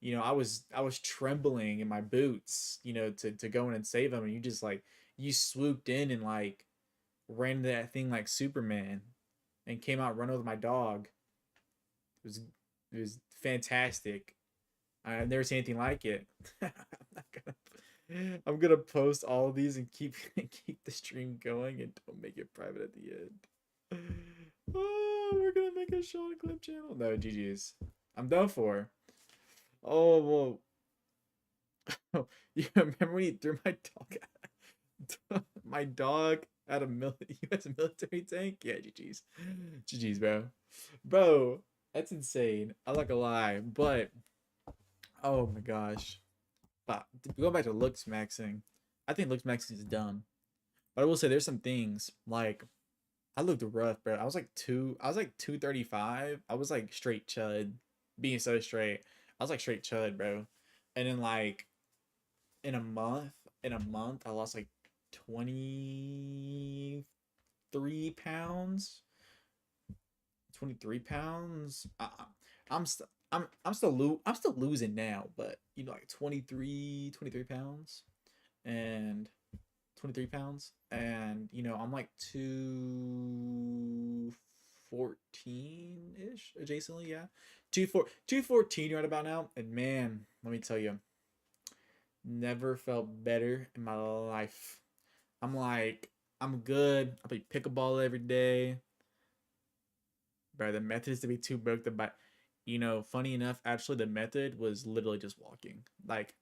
was trembling in my boots, to go in and save him, and you just like you swooped in and like ran into that thing like Superman, and came out running with my dog. It was it was fantastic. I've never seen anything like it. I'm gonna post all of these and keep keep the stream going and don't make it private at the end. Oh, we're gonna make a Sean Clip channel. No, GG's. I'm done for. Oh well. You remember when you threw my my dog at a U.S. military tank? Yeah, GG's. GG's, bro. Bro, that's insane. I'm not gonna lie, but oh my gosh. But going back to looks maxing, I think looks maxing is dumb. But I will say there's some things like I looked rough, bro. I was like 235. I was like straight chud. Being so straight. I was like straight chud, bro. And then like in a month, I lost like 23 pounds. 23 pounds. I'm still I'm still losing now, but like 23 pounds and 23 pounds, and I'm like 214 ish adjacently, yeah, 214 right about now. And man, let me tell you, never felt better in my life. I'm like, I'm good. I play pickleball every day. But the method is to be too broke to buy. Funny enough, actually, the method was literally just walking. Like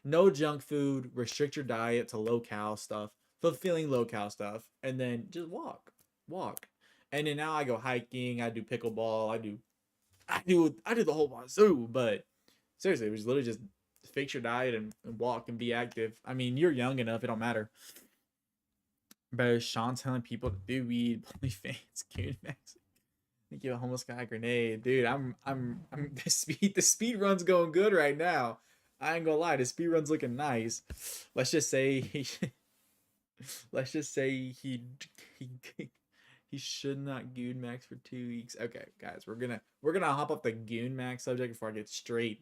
no junk food, restrict your diet to low cal stuff, fulfilling low cal stuff, and then just walk. And then now I go hiking. I do pickleball. I do the whole wazoo. But seriously, it was literally just fix your diet and walk and be active. I mean, you're young enough; it don't matter. But Sean telling people to do weed, OnlyFans, Kid Max. Thank you, a homeless guy grenade, dude. I'm the speed run's going good right now. I ain't gonna lie, the speed run's looking nice. Let's just say he, let's just say he he should not goon max for 2 weeks. Okay, guys, we're gonna hop off the goon max subject before I get straight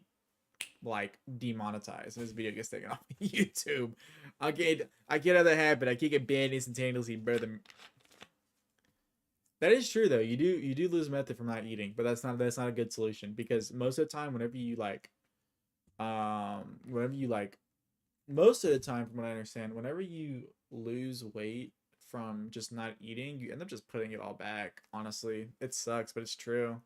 like demonetized and this video gets taken off YouTube. I get out of the habit. I can't get banned instantaneously, brother. That is true though. You do lose method from not eating, but that's not a good solution because most of the time whenever you like most of the time from what I understand, whenever you lose weight from just not eating, you end up just putting it all back. Honestly, it sucks, but it's true.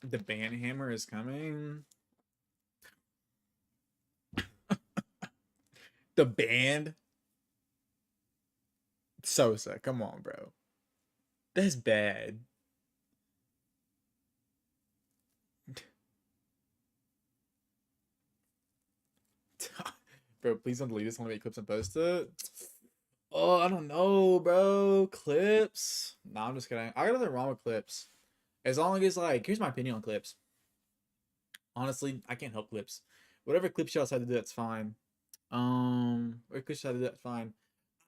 The band hammer is coming. The band Sosa, come on, bro. That's bad. Bro, please don't delete this. I want to make clips and post it. Oh, I don't know, bro. Clips? Nah, I'm just kidding. I got nothing wrong with clips. As long as like, here's my opinion on clips. Honestly, I can't help clips. Whatever clips y'all decide to do, that's fine. Whatever clips y'all decide to do, that's fine.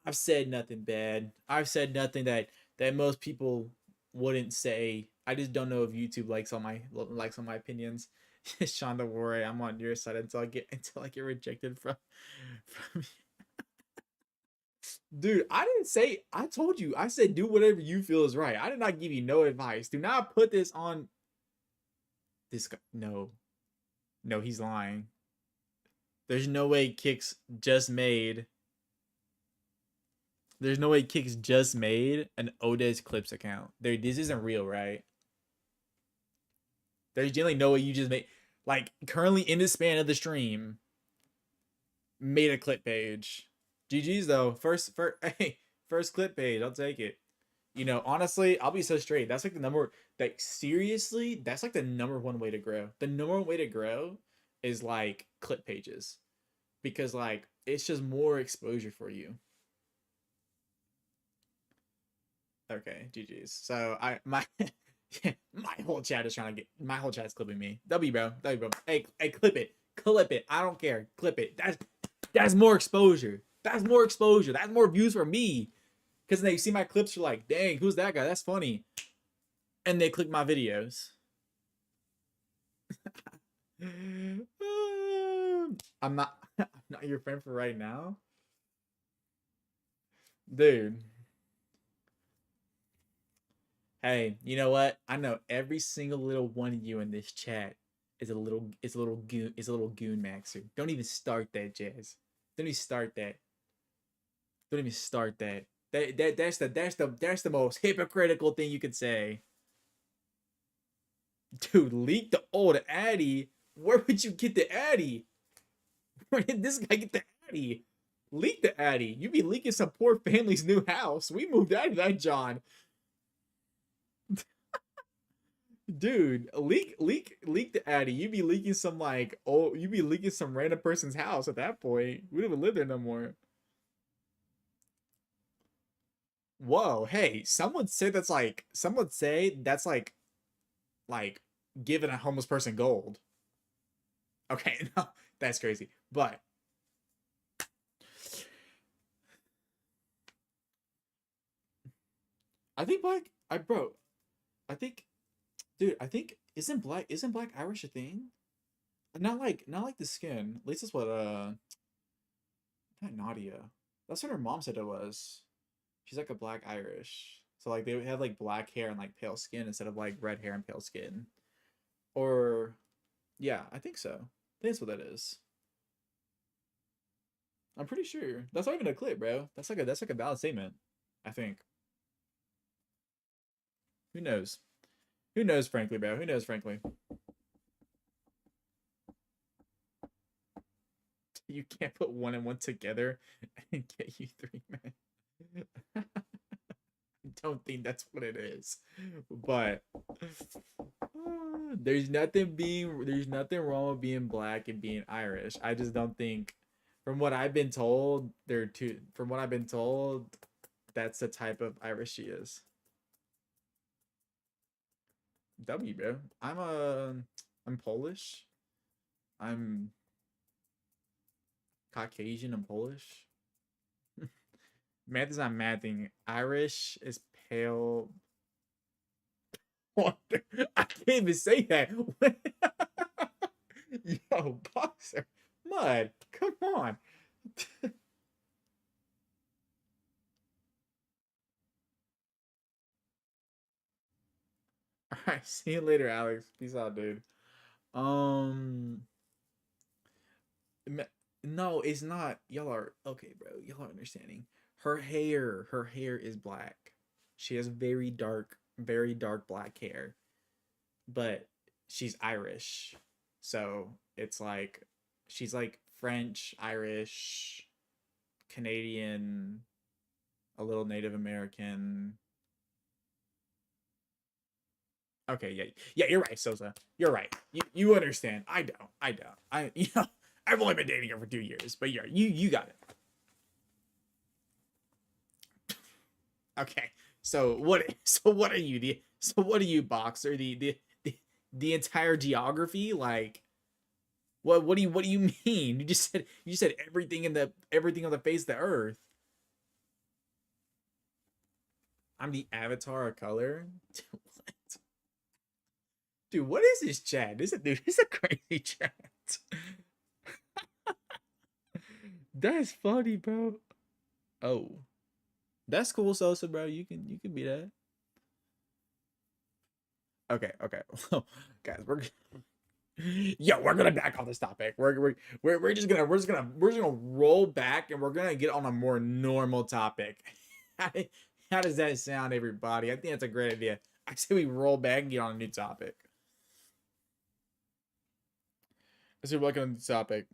I've said nothing bad. I've said nothing that most people wouldn't say. I just don't know if YouTube likes all my opinions. Sean, don't worry, I'm on your side until I get rejected from Dude, I didn't say. I told you. I said do whatever you feel is right. I did not give you no advice. Do not put this on this guy. No, no, he's lying. There's no way Kicks just made. There's no way Kicks just made an Odez Clips account. This isn't real, right? There's generally no way you just made, like, currently in the span of the stream, made a clip page. GG's though. Hey, first clip page. I'll take it. Honestly, I'll be so straight. That's like the number. Like seriously, that's like the number one way to grow. The number one way to grow is like clip pages, because like it's just more exposure for you. Okay, GG's. So my whole chat is trying to get my whole chat's clipping me. W bro, W bro. Hey, clip it, clip it. I don't care. Clip it. That's more exposure. That's more exposure. That's more views for me. Because they see my clips, you're like, dang, who's that guy? That's funny. And they click my videos. I'm not I'm not your friend for right now. Dude. Hey, you know what? I know every single little one of you in this chat is a little goon maxer. Don't even start that, Jazz. Don't even start that. Don't even start that. That's the most hypocritical thing you could say. Dude, leak the old Addy. Where would you get the Addy? Where did this guy get the Addy? Leak the Addy. You be leaking some poor family's new house. We moved out of that, John. Dude, leak the Addy. You be leaking some like you be leaking some random person's house at that point. We don't even live there no more. Whoa, hey, someone say that's like giving a homeless person gold. Okay, no, that's crazy. But I think I think dude, I think isn't black Irish a thing? Not like the skin. At least that's what not Nadia. That's what her mom said it was. She's like a black Irish. So like they would have like black hair and like pale skin instead of like red hair and pale skin. Or yeah, I think so. I think that's what that is. I'm pretty sure. That's not even a clip, bro. That's like a valid statement. I think. Who knows? Who knows, frankly, bro? Who knows, frankly? You can't put one and one together and get you three men. I don't think that's what it is. But there's nothing wrong with being black and being Irish. I just don't think from what I've been told, from what I've been told, that's the type of Irish she is. W, bro. I'm Polish. I'm Caucasian and Polish. Math is not mathing. Irish is pale. What? I can't even say that. Yo, boxer. Mud. Come on. Alright, see you later, Alex. Peace out, dude. Um no, it's not. Y'all are okay, bro. Y'all are understanding. Her hair is black. She has very dark black hair. But she's Irish. So it's like she's like French, Irish, Canadian, a little Native American. Okay, yeah. Yeah, you're right, Sosa. You're right. You understand. I don't. I don't. I you know, I've only been dating her for 2 years, but yeah, you got it. Okay. So what so what are you? What are you, boxer? The entire geography? Like what do you mean? You just said everything on the face of the earth. I'm the avatar of color. What? Dude, what is this chat? This is a crazy chat. That's funny, bro. Oh, that's cool, Sosa, bro. You can be that. Okay, okay. Guys, we're gonna back off this topic. We're just gonna roll back and we're gonna get on a more normal topic. How, how does that sound, everybody? I think that's a great idea. I say we roll back and get on a new topic. Let's see what on the topic.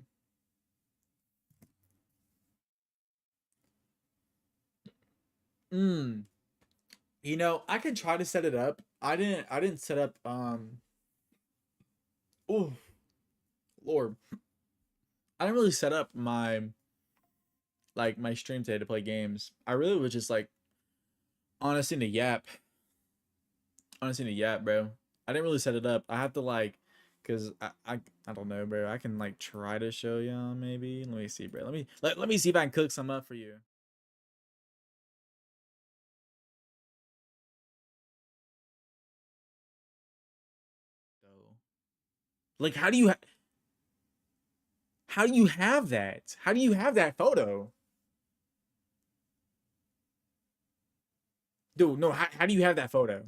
Mm. You know, I can try to set it up. I didn't set up oh Lord. I didn't really set up my stream today to play games. I really was just like honestly in the yap. Honestly in the yap, bro. I didn't really set it up. I have to like Cause I don't know, bro. I can like try to show y'all maybe. Let me see, bro. Let me see if I can cook some up for you. So, like, how do you have that? How do you have that photo, dude? No, how do you have that photo?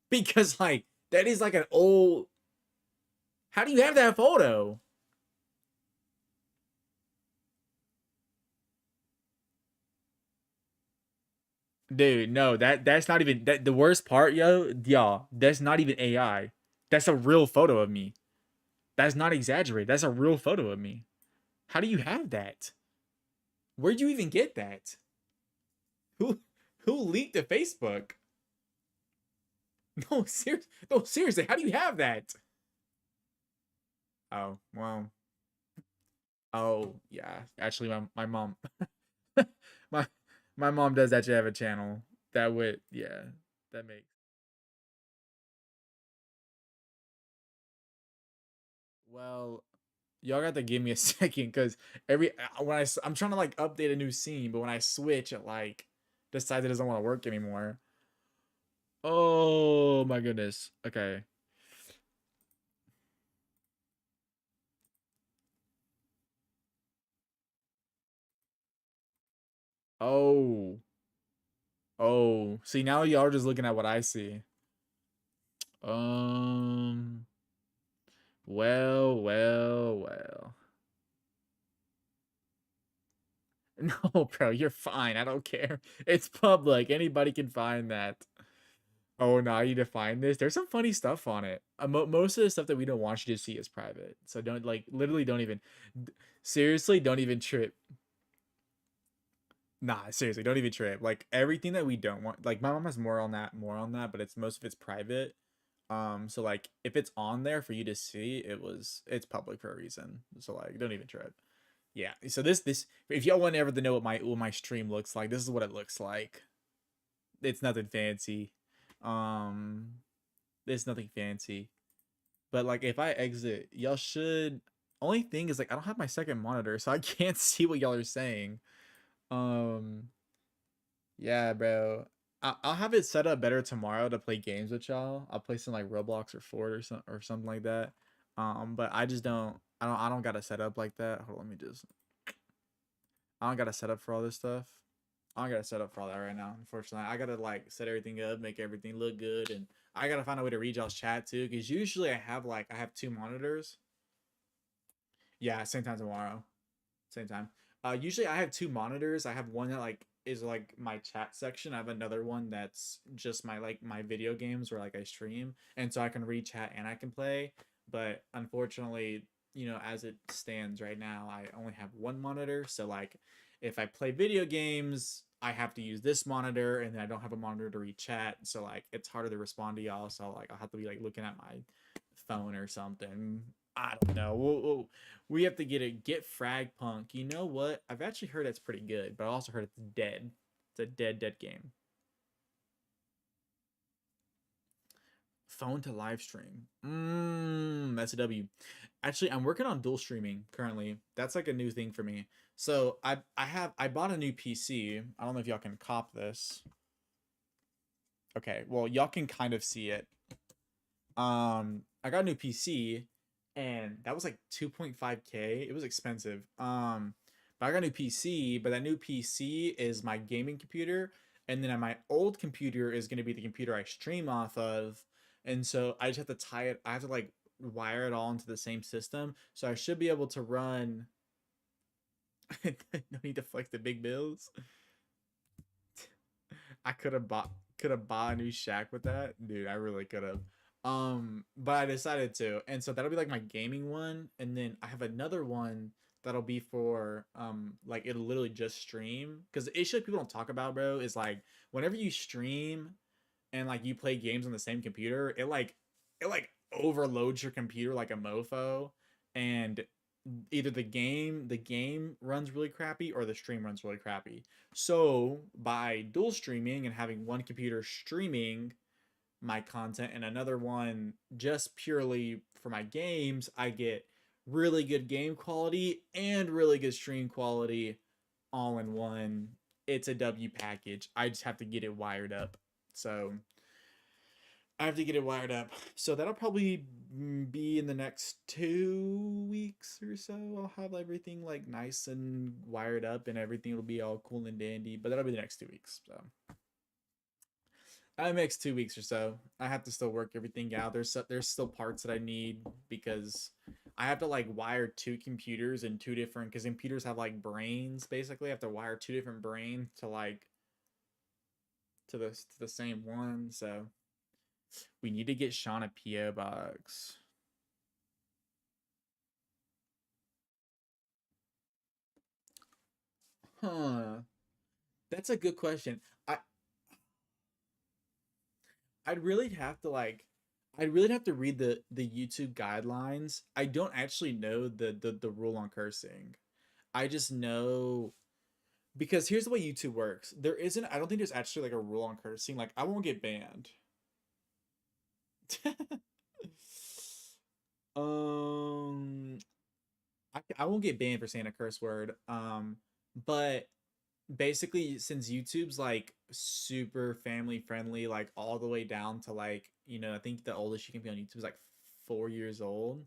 Because like that is like an old. How do you have that photo, dude? No, that's not even that. The worst part, yo, y'all, that's not even AI. That's a real photo of me. That's not exaggerated. That's a real photo of me. How do you have that? Where'd you even get that? Who who leaked to Facebook? No, seriously, how do you have that? Oh, well. Oh, yeah. Actually, my mom my my mom does actually have a channel that would yeah, that makes well, y'all got to give me a second because every when I'm trying to like update a new scene, but when I switch, it like decides it doesn't want to work anymore. Oh my goodness. Okay. Oh. Oh. See, now y'all are just looking at what I see. Um. Well. No, bro, you're fine. I don't care. It's public. Anybody can find that. Oh, no, I need to find this. There's some funny stuff on it. Most of the stuff that we don't want you to see is private. So don't like literally don't even seriously don't even trip. Nah, seriously, don't even trip. Like everything that we don't want. Like my mom has more on that, but it's most of it's private. So like if it's on there for you to see, it's public for a reason. So like don't even trip. Yeah. So this if y'all want ever to know what my stream looks like, this is what it looks like. It's nothing fancy. Um, it's nothing fancy. But like if I exit, y'all should. Only thing is like I don't have my second monitor, so I can't see what y'all are saying. Um, yeah, bro. I'll have it set up better tomorrow to play games with y'all. I'll play some like Roblox or Fort or something like that. But I just I don't got to set up like that. Hold on, let me just I don't got to set up for all this stuff. I don't got to set up for all that right now. Unfortunately, I gotta like set everything up, make everything look good, and I gotta find a way to read y'all's chat too. Because usually I have two monitors. Yeah, same time tomorrow, same time. Usually I have two monitors. I have one that like is like my chat section. I have another one that's just my video games where like I stream, and so I can read chat and I can play. But unfortunately, as it stands right now, I only have one monitor. So like, if I play video games, I have to use this monitor, and then I don't have a monitor to read chat. So like, it's harder to respond to y'all. So like, I'll have to be like looking at my phone or something. I don't know. We have to get Frag Punk. You know what? I've actually heard it's pretty good, but I also heard it's dead. It's a dead game. Phone to live stream. That's a W. Actually, I'm working on dual streaming currently. That's like a new thing for me. So I bought a new PC. I don't know if y'all can cop this. Okay, well y'all can kind of see it. I got a new PC and that was like 2.5K. It was expensive. But I got a new PC, but that new PC is my gaming computer, and then my old computer is going to be the computer I stream off of. And so I just have to tie it, I have to like wire it all into the same system. So I should be able to run no need to flex the big bills. I could have bought a new Shack with that. Dude, I really could have. But I decided to. And so that'll be like my gaming one. And then I have another one that'll be for like it'll literally just stream. Because the issue that people don't talk about, bro, is like whenever you stream and like you play games on the same computer, it like overloads your computer like a mofo. And either the game runs really crappy or the stream runs really crappy. So by dual streaming and having one computer streaming, my content, and another one just purely for my games. I get really good game quality and really good stream quality all in one. It's a W package. I just have to get it wired up. So I have to get it wired up. So that'll probably be in the next 2 weeks or so. I'll have everything like nice and wired up, and everything will be all cool and dandy. But that'll be the next 2 weeks. So next 2 weeks or so. I have to still work everything out. There's still parts that I need because I have to like wire two computers and two different, because computers have like brains basically. I have to wire two different brains to like to the same one. So we need to get Sean a PO box. Huh. That's a good question. I'd really have to like I'd really have to read the YouTube guidelines. I don't actually know the rule on cursing. I just know because here's the way YouTube works. There isn't I don't think there's actually like a rule on cursing. Like I won't get banned. um I won't get banned for saying a curse word. But basically since YouTube's like super family friendly, like all the way down to like, I think the oldest you can be on YouTube is like 4 years old.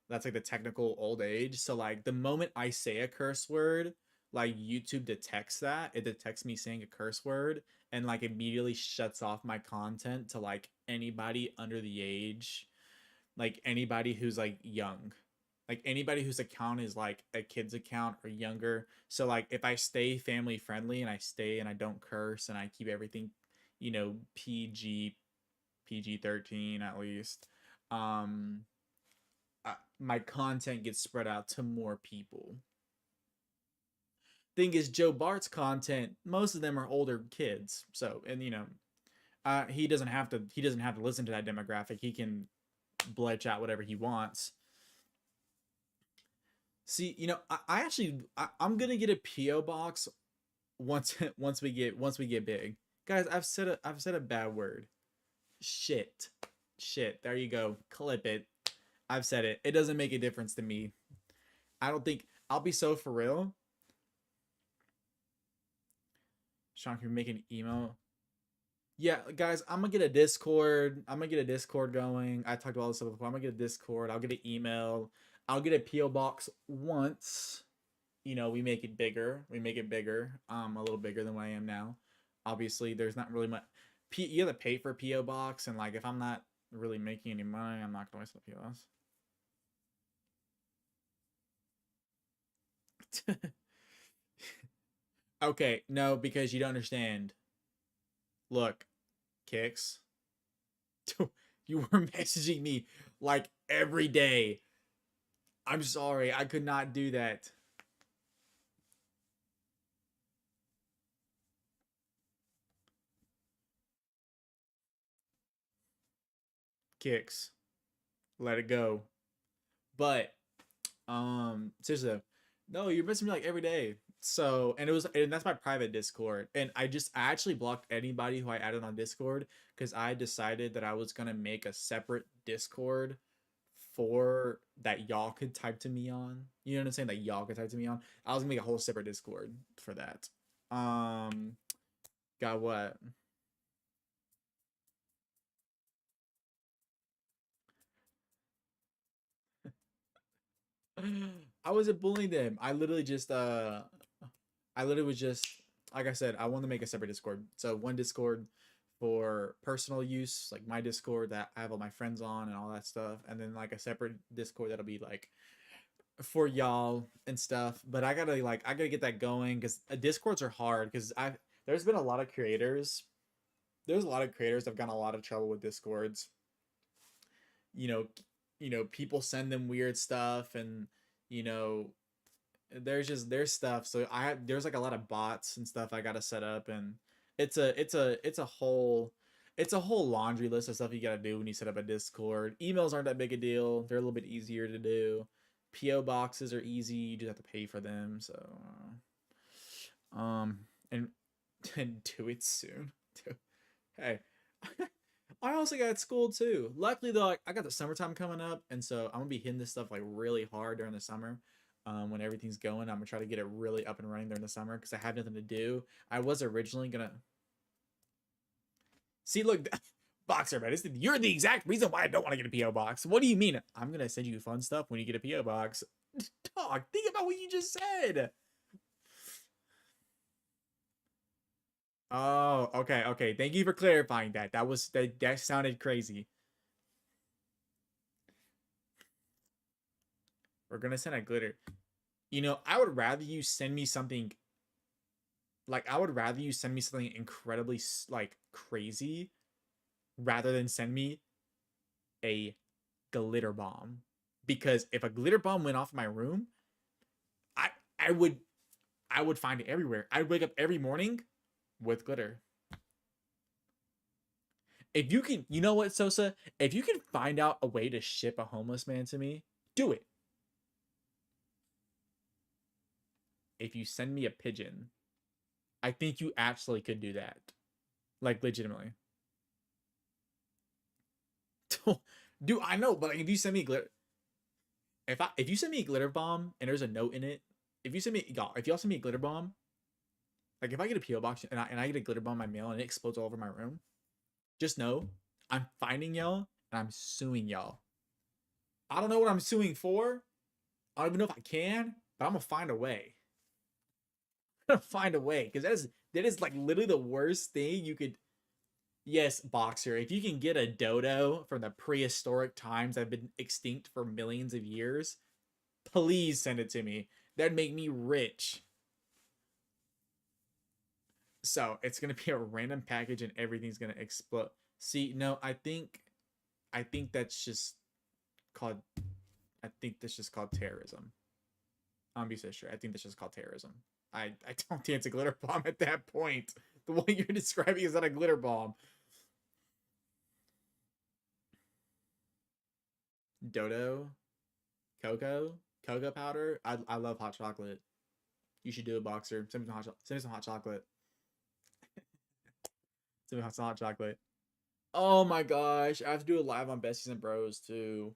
That's like the technical old age. So like the moment I say a curse word, like YouTube detects that. It detects me saying a curse word and like immediately shuts off my content to like anybody under the age, like anybody who's like young, like anybody whose account is like a kid's account or younger. So like if I stay family friendly and I stay and I don't curse and I keep everything, PG 13 at least, um my content gets spread out to more people. Thing is, Joe Bart's content, most of them are older kids. So, and he doesn't have to listen to that demographic. He can bletch out whatever he wants. See, I actually I'm gonna get a PO box once once we get big, guys. I've said a bad word. Shit, shit. There you go. Clip it. I've said it. It doesn't make a difference to me. I don't think I'll be so for real. Sean, can we make an email? Yeah, guys, I'm gonna get a Discord. I'm gonna get a Discord going. I talked about all this stuff before. I'm gonna get a Discord. I'll get an email. I'll get a PO box once. We make it bigger. We make it bigger. A little bigger than what I am now. Obviously, there's not really much. You have to pay for a PO box, and like if I'm not really making any money, I'm not gonna waste the POS. Okay, no, because you don't understand. Look, Kicks, you were messaging me like every day. I'm sorry, I could not do that. Kicks, let it go. But seriously though, no, you're messaging me like every day. So and that's my private Discord. And I actually blocked anybody who I added on Discord because I decided that I was gonna make a separate Discord for that y'all could type to me on. You know what I'm saying? That y'all could type to me on. I was gonna make a whole separate Discord for that. Um, got what? I wasn't bullying them. I literally was just like I said, I want to make a separate Discord. So one Discord for personal use, like my Discord that I have all my friends on and all that stuff, and then like a separate Discord that'll be like for y'all and stuff. But I gotta get that going because Discords are hard because I there's been a lot of creators. There's a lot of creators that've gotten a lot of trouble with Discords. You know, people send them weird stuff, and you know there's stuff. So there's like a lot of bots and stuff I gotta set up, and it's a whole laundry list of stuff you gotta do when you set up a Discord. Emails aren't that big a deal. They're a little bit easier to do. PO boxes are easy. You just have to pay for them. So, um, and and do it soon. Hey, I also got school too. Luckily though, I got the summertime coming up, and so I'm gonna be hitting this stuff like really hard during the summer. When everything's going, I'm gonna try to get it really up and running during the summer because I have nothing to do. I was originally gonna see. Look, Boxer man, you're the exact reason why I don't want to get a PO box. What do you mean? I'm gonna send you fun stuff when you get a PO box. Dog, think about what you just said. Oh, okay, okay. Thank you for clarifying that. That sounded crazy. We're gonna send a glitter. You know, I would rather you send me something like I would rather you send me something incredibly like crazy rather than send me a glitter bomb. Because if a glitter bomb went off in my room, I I would I would find it everywhere. I'd wake up every morning with glitter. If you can, you know what, Sosa? If you can find out a way to ship a homeless man to me, do it. If you send me a pigeon, I think you actually could do that. Like legitimately. Dude, I know, but like, if you send me a glitter, if you send me a glitter bomb and there's a note in it, if you send me y'all, if y'all send me a glitter bomb, like if I get a PO box and I get a glitter bomb in my mail and it explodes all over my room, just know I'm finding y'all and I'm suing y'all. I don't know what I'm suing for. I don't even know if I can, but I'm gonna find a way. I'm gonna find a way because that is like literally the worst thing you could. Yes, Boxer. If you can get a dodo from the prehistoric times that have been extinct for millions of years, please send it to me. That'd make me rich. So it's gonna be a random package and everything's gonna explode. See, no, I think that's just called I think that's just called terrorism. I'm be so sure. I think that's just called terrorism. I don't think it's a glitter bomb at that point. The one you're describing is not a glitter bomb. Dodo, cocoa powder. I love hot chocolate. You should do a Boxer. Send me some hot chocolate. Send me some hot chocolate. Oh my gosh, I have to do a live on Besties and Bros too.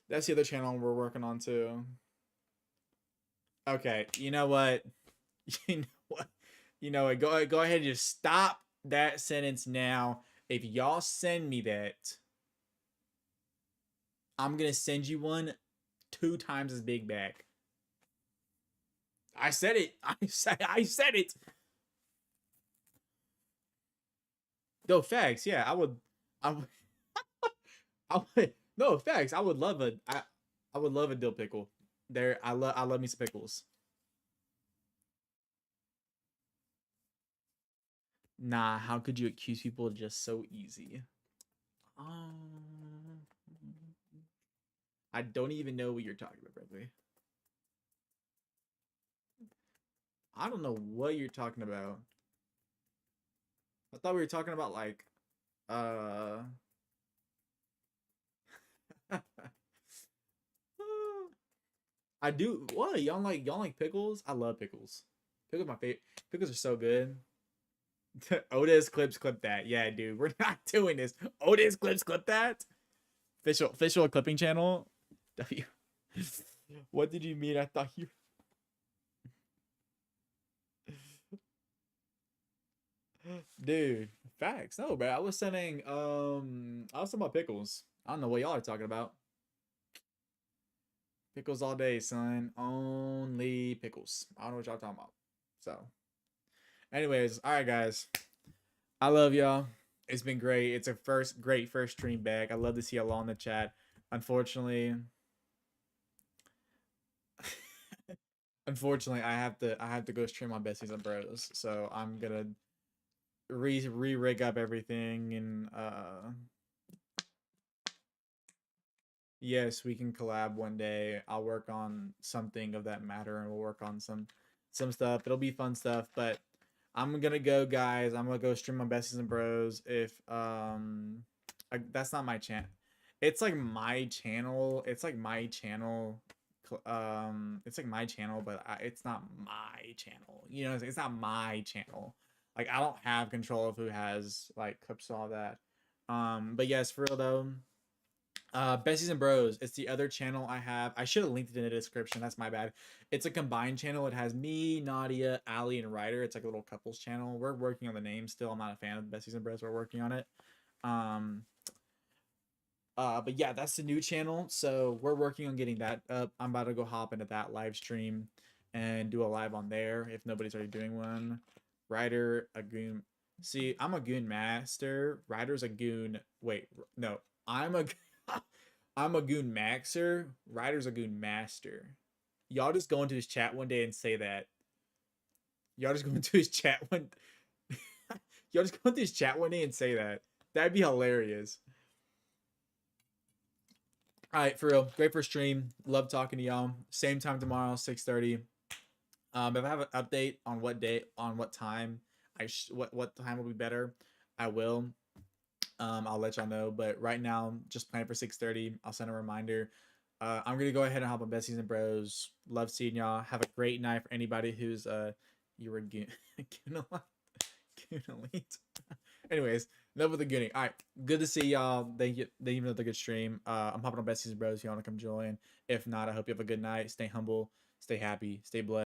That's the other channel we're working on too. Okay, you know what? You know what? You know what? Go ahead and just stop that sentence now. If y'all send me that, I'm gonna send you one 2 times as big back. I said it. I said it. No facts. Yeah, I would. I would. I would. No facts. I would love a. I would love a dill pickle. There. I love me some pickles. Nah. How could you accuse people just so easy? Um. I don't even know what you're talking about, Bradley. I don't know what you're talking about. I thought we were talking about like uh I do what? Y'all like pickles? I love pickles. Pickles my favorite. Pickles are so good. Otis clip that. Yeah, dude. We're not doing this. Otis clip that. Official clipping channel. W. What did you mean? I thought you. Dude, facts. No, bro. I was talking about pickles. I don't know what y'all are talking about. Pickles all day, son. Only pickles. I don't know what y'all talking about. So, anyways, all right, guys. I love y'all. It's been great. It's a great first stream back. I love to see y'all all in the chat. Unfortunately, I have to go stream on Besties and Bros. So I'm gonna re rig up everything and yes, we can collab one day. I'll work on something of that matter and we'll work on some stuff. It'll be fun stuff, but I'm gonna go, guys. I'm gonna go stream on Besties and Bros. If that's not my channel. It's like my channel. It's like my channel. It's like my channel, but it's not my channel. You know, it's not my channel. Like I don't have control of who has like clips and all that. But yes, for real though. Besties and Bros. It's the other channel I have. I should have linked it in the description. That's my bad. It's a combined channel. It has me, Nadia, Ali, and Ryder. It's like a little couples channel. We're working on the name still. I'm not a fan of Besties and Bros. We're working on it. Um, but yeah, that's the new channel. So we're working on getting that up. I'm about to go hop into that live stream and do a live on there if nobody's already doing one. Ryder, a goon. See, I'm a goon master. Ryder's a goon. Wait, no, I'm a I'm a goon maxer. Ryder's a goon master. Y'all just go into his chat one day and say that. Y'all just go into his chat one. Y'all just go into his chat one day and say that. That'd be hilarious. All right, for real. Great for stream. Love talking to y'all. Same time tomorrow, 6:30. If I have an update on what day, on what time, what time will be better, I will. I'll let y'all know. But right now, just plan for 6:30. I'll send a reminder. I'm gonna go ahead and hop on Besties and Bros. Love seeing y'all. Have a great night for anybody who's you were elite. Anyways, enough with the gooning. All right, good to see y'all. Thank you for the good stream. I'm hopping on Besties and Bros. If you want to come join. If not, I hope you have a good night. Stay humble, stay happy, stay blessed.